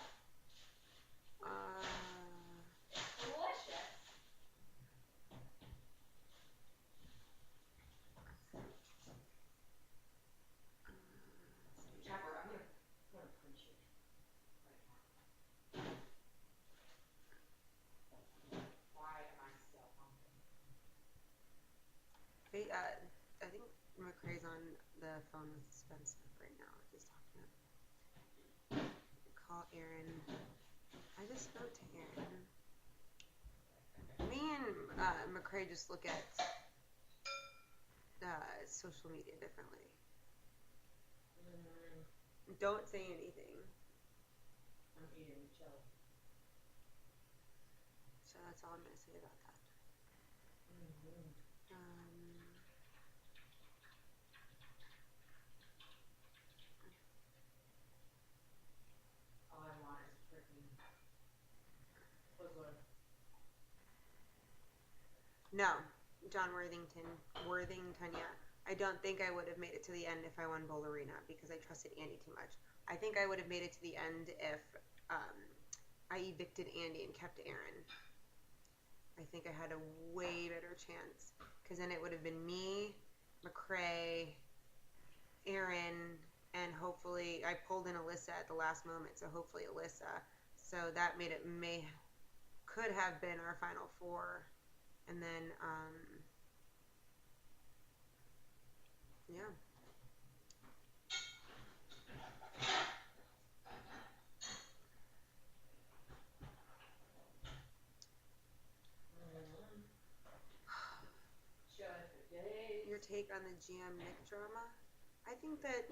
It's delicious. Trevor, I'm gonna punch you right now. Why am I so hungry? Hey, I think McCrae's on the phone with Spencer right now. He's talking to him. Call Aaron. I just spoke to Aaron. Me and McCrae just look at social media differently. Don't say anything. I'm eating chili. So that's all I'm going to say about that. All I want is freaking Twizzler. No, John Worthington, yeah. I don't think I would have made it to the end if I won Ballerina because I trusted Andy too much. I think I would have made it to the end if I evicted Andy and kept Aaron. I think I had a way better chance because then it would have been me, McCrae, Aaron, and hopefully I pulled in Alyssa at the last moment, so hopefully Alyssa. So that made it could have been our final four. And then, yeah. Your take on the GM Nick drama? I think that,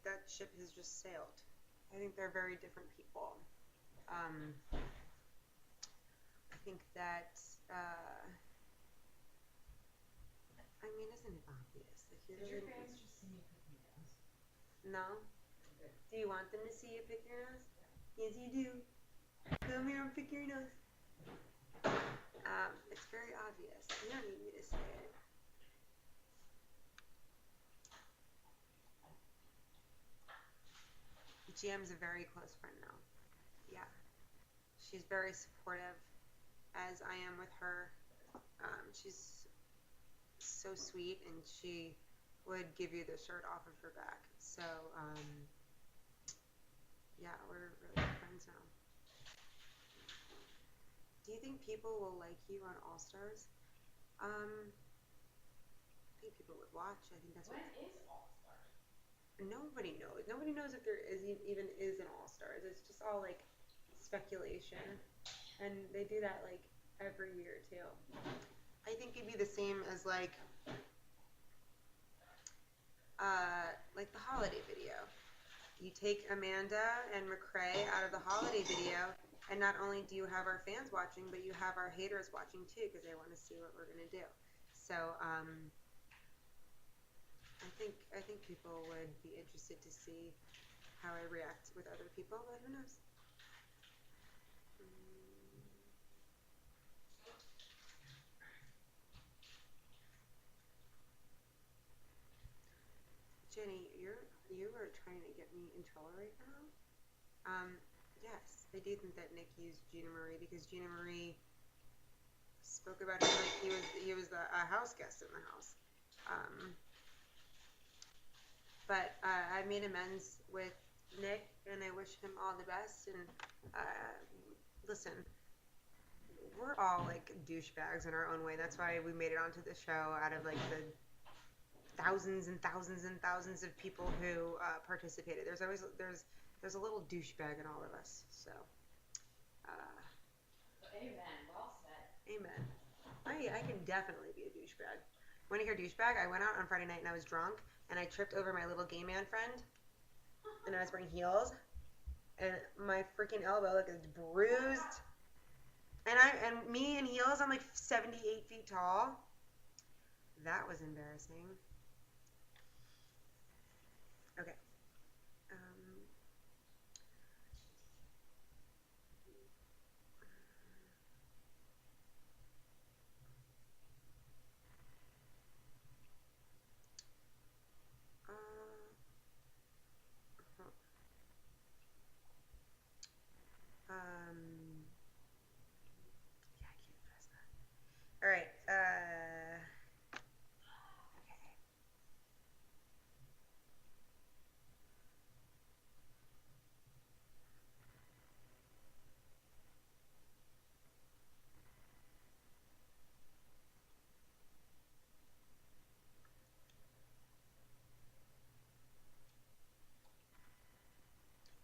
that ship has just sailed. I think they're very different people. I think that, isn't it obvious? Like Did your fans just see me pick my nose? No? Okay. Do you want them to see you pick your nose? Yeah. Yes, you do. Come here and pick your nose. It's very obvious. You don't need me to say it. GM's a very close friend now. Yeah. She's very supportive, as I am with her. She's so sweet, and she would give you the shirt off of her back. So, yeah, we're really good friends now. Do you think people will like you on All Stars? I think people would watch. I think that's When is All Stars? Nobody knows. Nobody knows if there even is an All Stars. It's just all like speculation, and they do that like every year too. I think it'd be the same as like the holiday video. You take Amanda and McCrae out of the holiday video, and not only do you have our fans watching, but you have our haters watching too, because they want to see what we're gonna do. So I think people would be interested to see how I react with other people, but who knows? Jenny, you are trying to get me in trouble right now. Yes, I do think that Nick used Gina Marie because Gina Marie spoke about him like he was a house guest in the house. But I made amends with Nick, and I wish him all the best. And listen, we're all like douchebags in our own way. That's why we made it onto the show out of like the thousands and thousands and thousands of people who participated. There's a little douchebag in all of us. So, Amen. Well said. Amen. I can definitely be a douchebag. Want to hear douchebag? I went out on Friday night and I was drunk and I tripped over my little gay man friend and I was wearing heels and my freaking elbow like is bruised. And me in heels, I'm like 78 feet tall. That was embarrassing. Okay. Yeah, I can't press that. All right. Okay.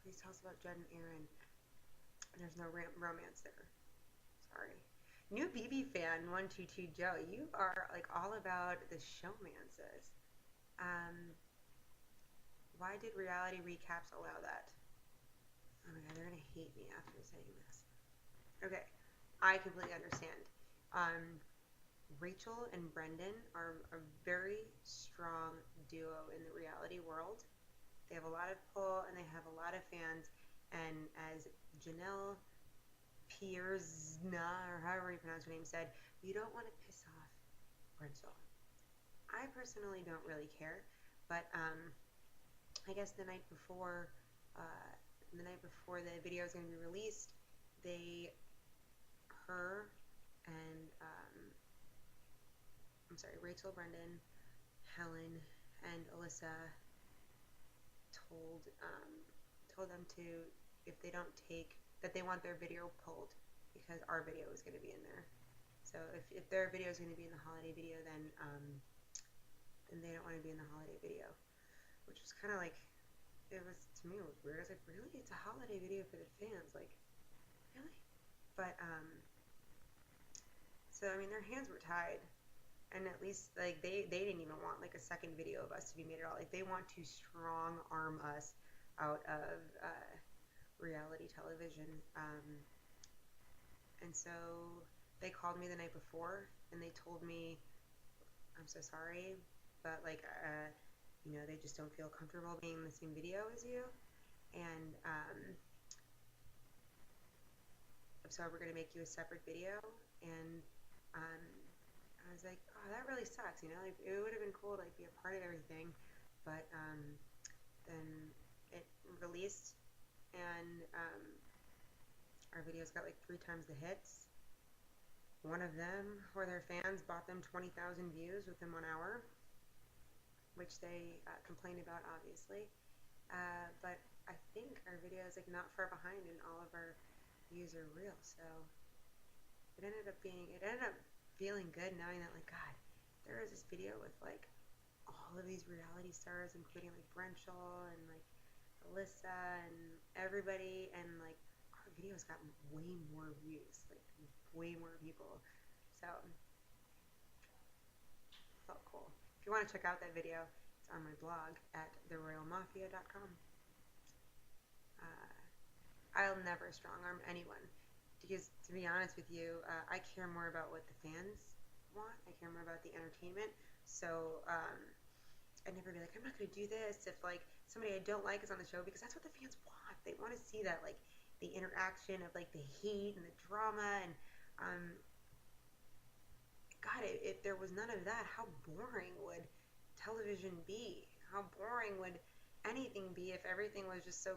Please tell us about Jed and Aaron. There's no romance there. Sorry. New BB fan 122 Joe, you are like all about the showmances. Why did reality recaps allow that? Oh my god, they're gonna hate me after saying this. Okay, I completely understand. Rachel and Brendan are a very strong duo in the reality world. They have a lot of pull and they have a lot of fans. And as Janelle Pierzna, or however you pronounce her name, said, you don't want to piss off Rachel. I personally don't really care, but I guess the night before the video is going to be released, and Rachel, Brendan, Helen, and Alyssa told them to, if they don't take, that they want their video pulled because our video is going to be in there. So if their video is going to be in the holiday video, then they don't want to be in the holiday video, which was kind of like, to me it was weird. I was like, really? It's a holiday video for the fans? Like, really? But so I mean, their hands were tied. And at least like they didn't even want like a second video of us to be made at all. Like they want to strong arm us out of reality television. And so they called me the night before and they told me, I'm so sorry, but like they just don't feel comfortable being in the same video as you. And so we're going to make you a separate video. And I was like, oh, that really sucks, you know, like, it would have been cool to like be a part of everything, but then it released, and our videos got like 3 times the hits. One of them, where their fans bought them 20,000 views within 1 hour, which they complained about, obviously. But I think our video is like not far behind, and all of our views are real. So it ended up feeling good knowing that, like, God, there was this video with like all of these reality stars, including like Brenchel and like Alyssa and everybody, and like our videos got way more views, like way more people. So felt cool. If you want to check out that video, it's on my blog at theroyalmafia.com. I'll never strong arm anyone, because to be honest with you, I care more about what the fans want. I care more about the entertainment. So I'd never be like, I'm not going to do this if like somebody I don't like is on the show, because that's what the fans want. They want to see that, like, the interaction of like the heat and the drama, and God, if there was none of that, how boring would television be? How boring would anything be if everything was just so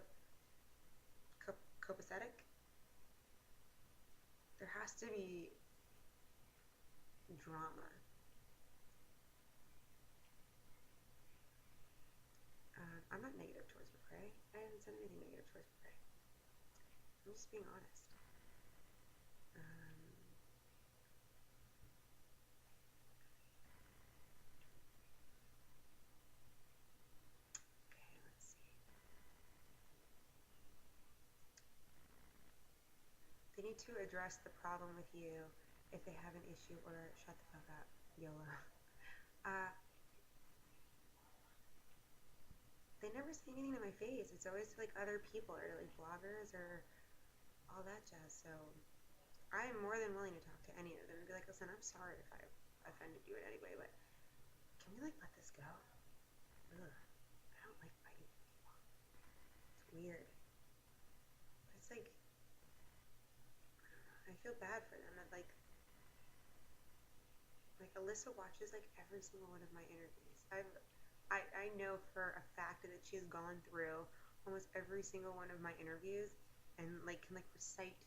copacetic? There has to be drama. I'm not negative towards McCrae. I haven't said anything negative towards McCrae. I'm just being honest. Okay, let's see. They need to address the problem with you if they have an issue, or shut the fuck up, YOLO. They never say anything to my face. It's always to like other people, or like bloggers, or all that jazz. So I am more than willing to talk to any of them and be like, listen, I'm sorry if I offended you in any way, but can we like let this go? Ugh, I don't like fighting with people. It's weird. But it's like, I don't know, I feel bad for them that like Alyssa watches like every single one of my interviews. I know for a fact that she's gone through almost every single one of my interviews and like can like recite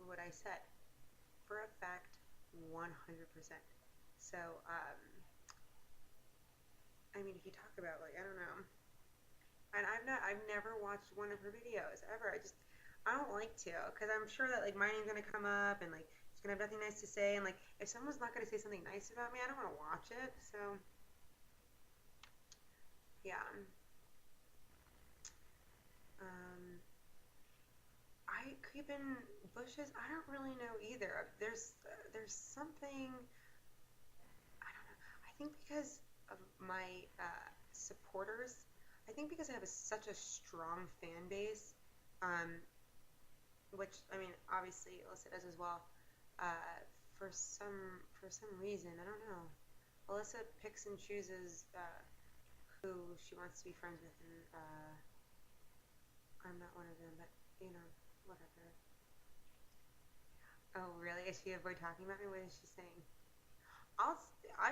what I said for a fact 100%. So I mean, if you talk about like, I don't know, and I've never watched one of her videos ever. I don't like to, because I'm sure that like my name's gonna come up and like she's gonna have nothing nice to say, and like if someone's not gonna say something nice about me, I don't want to watch it. So yeah. I creep in bushes. I don't really know either. There's something, I don't know. I think because of my supporters. I think because I have such a strong fan base, which I mean, obviously Alyssa does as well. For some reason, I don't know. Alyssa picks and chooses who she wants to be friends with, and I'm not one of them, but you know, whatever. Oh, really? Is she avoid talking about me? What is she saying? I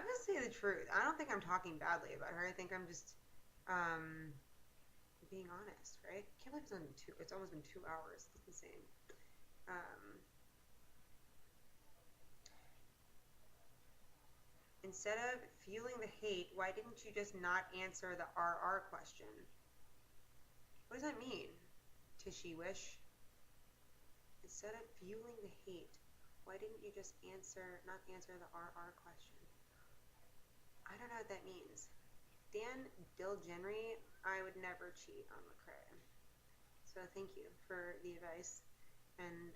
just say the truth. I don't think I'm talking badly about her. I think I'm just being honest, right? I can't believe it's almost been 2 hours. It's insane. Instead of fueling the hate, why didn't you just not answer the RR question? What does that mean? Tishy wish. Instead of fueling the hate, why didn't you just not answer the RR question? I don't know what that means. Dan Dilgenry, I would never cheat on McCrae. So thank you for the advice. And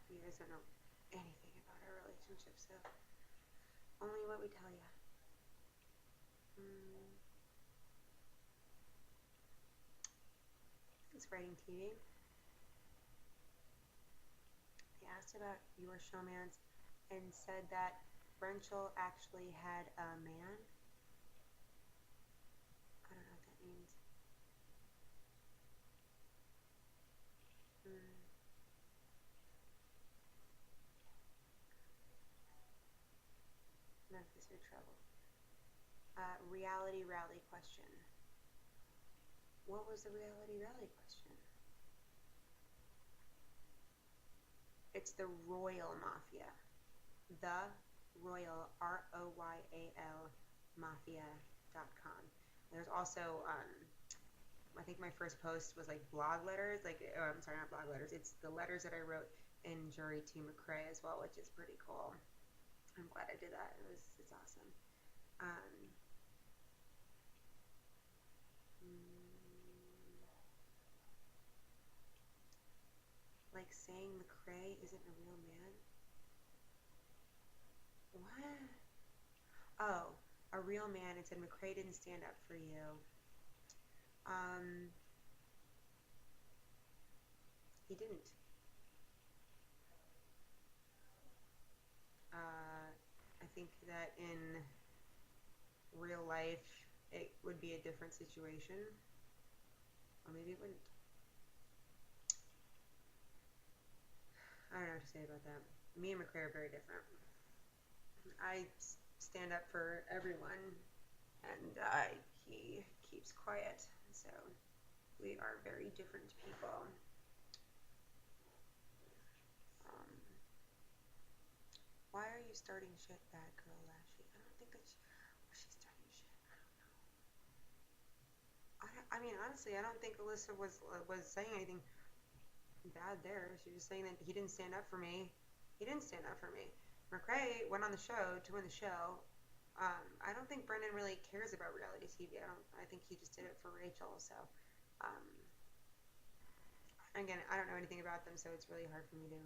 you guys don't know anything about our relationship, so only what we tell you. Thanks for writing TV. They asked about your showmance and said that Brenchel actually had a man. I don't know what that means. reality rally question. What was the reality rally question? It's the Royal Mafia. The Royal, ROYAL, Mafia.com. There's also, I think my first post was like blog letters, I'm sorry, not blog letters. It's the letters that I wrote in jury to McCrae as well, which is pretty cool. I'm glad I did that. It's awesome. Like saying McCrae isn't a real man? What? Oh, a real man. It said McCrae didn't stand up for you. He didn't. I think that in real life it would be a different situation, or maybe it wouldn't. I don't know what to say about that. Me and McCrae are very different. I stand up for everyone, and he keeps quiet. So we are very different people. Why are you starting shit, bad girl Lashley? I don't think that she's starting shit. I mean, honestly, I don't think Alyssa was saying anything bad there. She was saying that he didn't stand up for me. He didn't stand up for me. McCrae went on the show to win the show. I don't think Brendan really cares about reality TV. I think he just did it for Rachel. So, again, I don't know anything about them, so it's really hard for me to.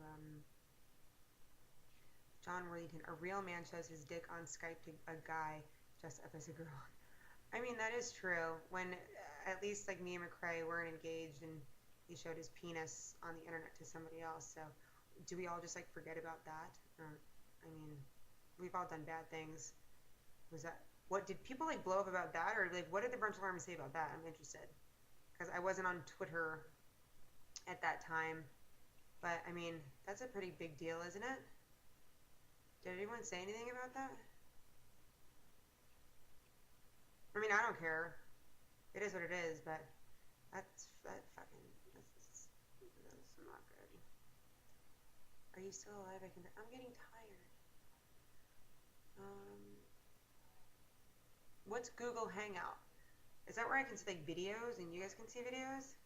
John Worthington, a real man shows his dick on Skype to a guy dressed up as a girl. I mean, that is true. When at least like me and McCrae weren't engaged, and he showed his penis on the internet to somebody else. So, do we all just like forget about that? Or, I mean, we've all done bad things. Was that what did people like blow up about that, or like what did the Brunch Alarm say about that? I'm interested because I wasn't on Twitter at that time, but I mean, that's a pretty big deal, isn't it? Did anyone say anything about that? I mean, I don't care. It is what it is, but that's not good. Are you still alive? I'm getting tired. What's Google Hangout? Is that where I can see like videos and you guys can see videos?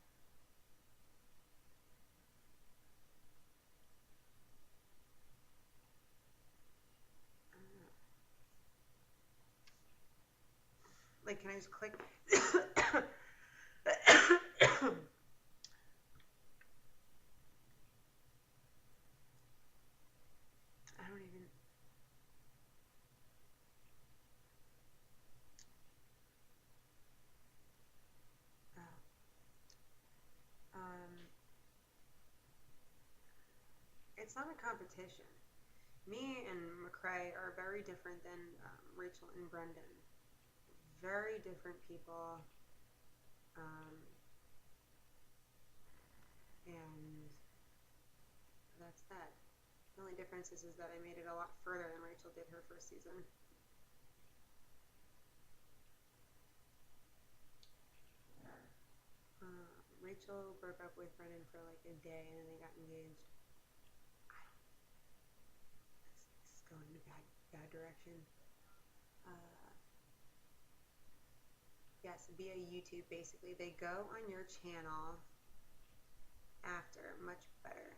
Like, can I just click? I don't even. It's not a competition. Me and McCrae are very different than Rachel and Brendan. Very different people. And that's that. The only difference is that I made it a lot further than Rachel did her first season. Rachel broke up with Brendan for like a day and then they got engaged. This is going in a bad direction. Yes, via YouTube basically. They go on your channel after. Much better.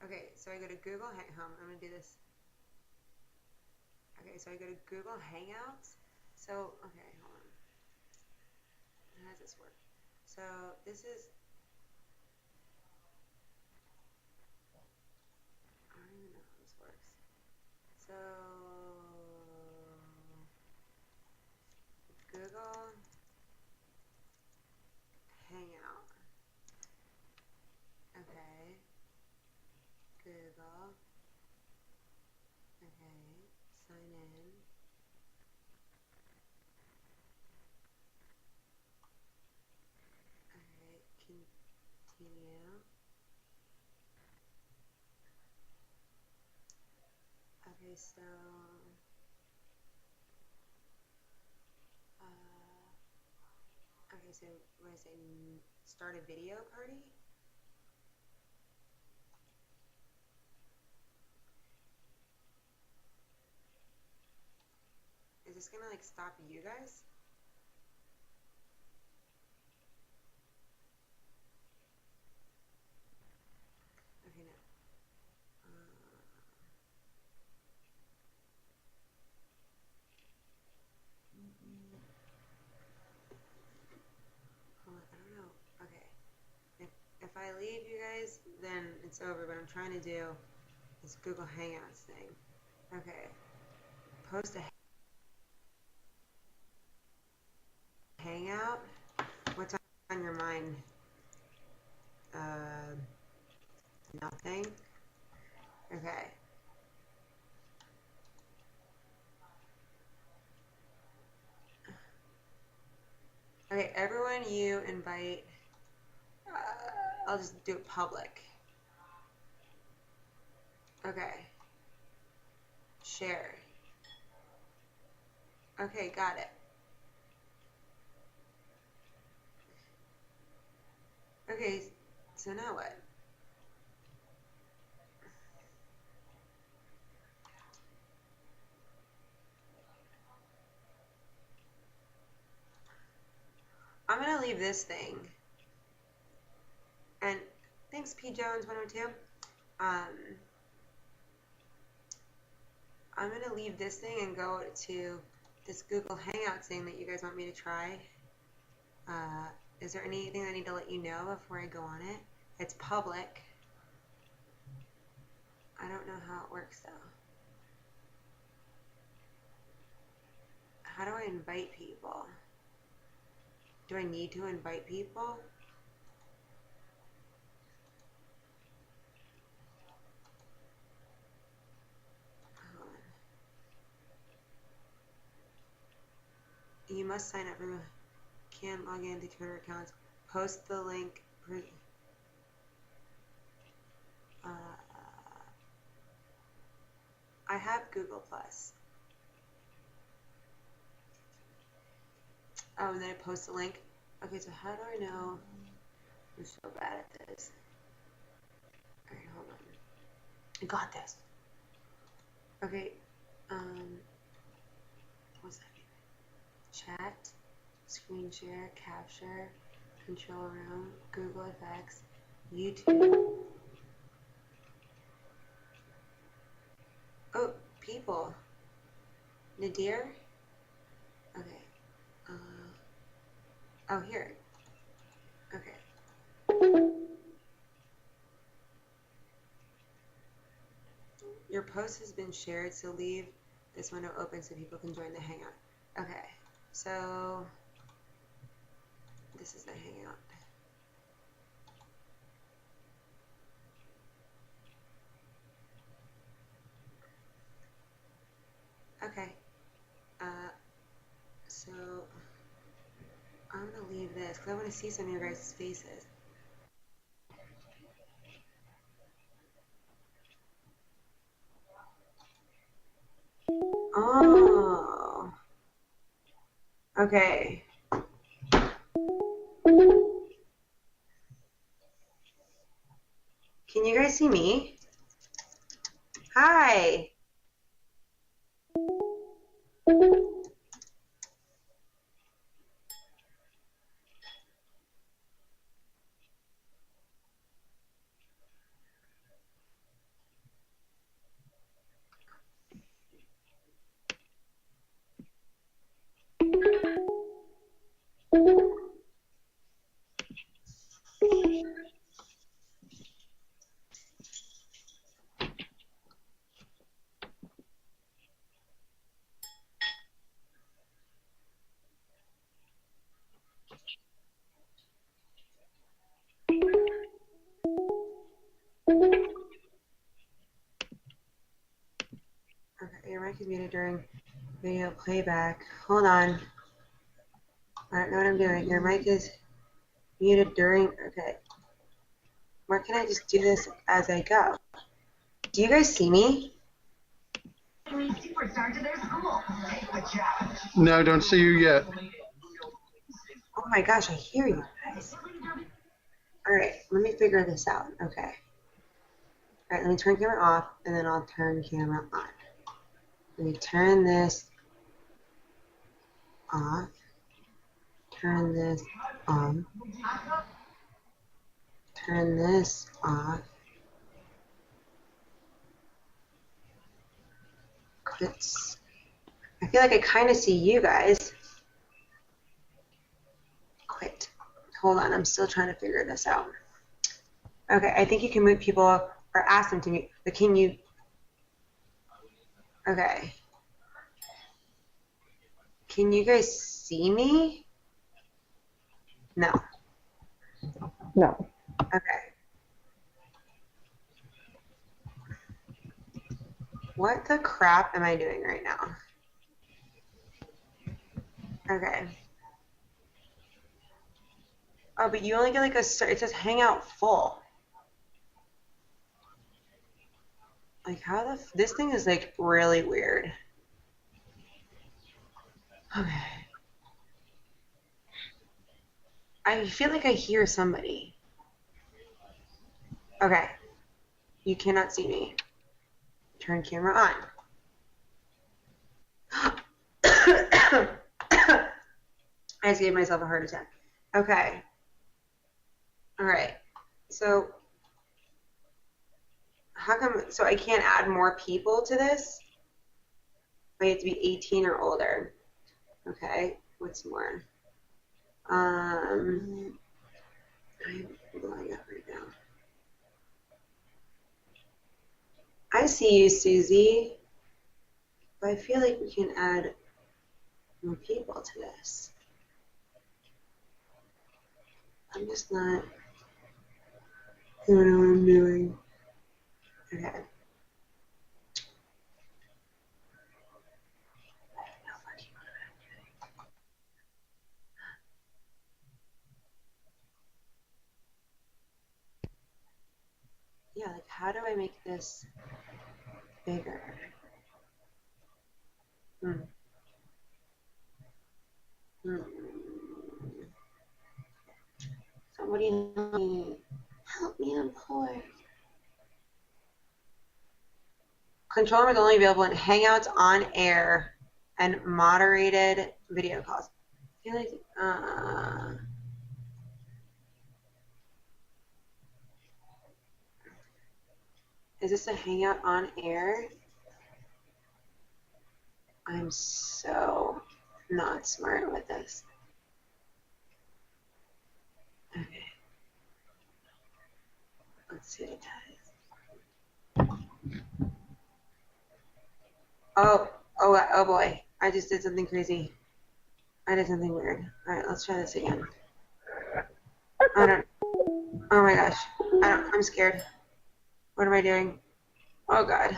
Okay, so I go to Google I'm going to do this. Okay, so I go to Google Hangouts. So, okay, hold on. How does this work? So, this is... I don't even know how this works. So... Google Hangout. Okay. Google. Okay. Sign in. Alright. Continue. Okay, so... What I say? Start a video party? Is this gonna like stop you guys? Okay, no. Hold on, I don't know. Okay. If I leave you guys, then it's over, but I'm trying to do this Google Hangouts thing. Okay. Post a hangout? What's on your mind? Nothing? Okay. Okay, everyone you invite, I'll just do it public. Okay. Share. Okay, got it. Okay, so now what? I'm gonna leave this thing. And thanks, P. Jones 102. I'm gonna leave this thing and go to this Google Hangouts thing that you guys want me to try. Is there anything I need to let you know before I go on it? It's public. I don't know how it works though. How do I invite people? Do I need to invite people? Hold on. You must sign up for can log into Twitter accounts. Post the link. I have Google Plus. Oh, and then I post the link. Okay, so how do I know? I'm so bad at this. Alright, hold on. I got this. Okay, what's that? Chat, screen share, capture, control room, Google Effects, YouTube. Oh, people. Nadir? Okay. Oh, here. Okay. Your post has been shared, so leave this window open so people can join the Hangout. Okay, so this is the Hangout. Okay, so I'm gonna leave this because I want to see some of your guys' faces. Oh, okay. Can you guys see me? Hi. Okay, your mic is muted during video playback. Hold on. I don't know what I'm doing. Your mic is muted during. Okay. Where can I just do this as I go? Do you guys see me? No, I don't see you yet. Oh my gosh, I hear you guys. All right, let me figure this out. Okay. All right, let me turn camera off, and then I'll turn camera on. Let me turn this off. Turn this on. Turn this off. Quits. I feel like I kind of see you guys. Quit. Hold on, I'm still trying to figure this out. Okay, I think you can mute people or ask them to mute, but can you? Okay. Can you guys see me? No. No. Okay. What the crap am I doing right now? Okay. Oh, but you only get like it says hangout full. Like how this thing is like really weird. Okay. I feel like I hear somebody. Okay. You cannot see me. Turn camera on. I just gave myself a heart attack. Okay. All right. So how come? So I can't add more people to this? I have to be 18 or older. Okay. What's more? I'm blowing up right now. I see you, Susie. But I feel like we can add more people to this. I'm just not. I don't know what I'm doing. Okay. Yeah, like how do I make this bigger? Somebody help me. Help me, I'm poor. Control room is only available in Hangouts on air and moderated video calls. I feel like, is this a Hangout on air? I'm so not smart with this. Okay. Let's see what it does. Oh boy. I just did something crazy. I did something weird. All right, let's try this again. Oh my gosh. I'm scared. What am I doing? Oh God.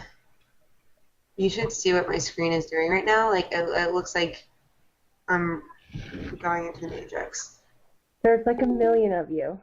You should see what my screen is doing right now. Like, it looks like I'm going into the Matrix. There's like a million of you.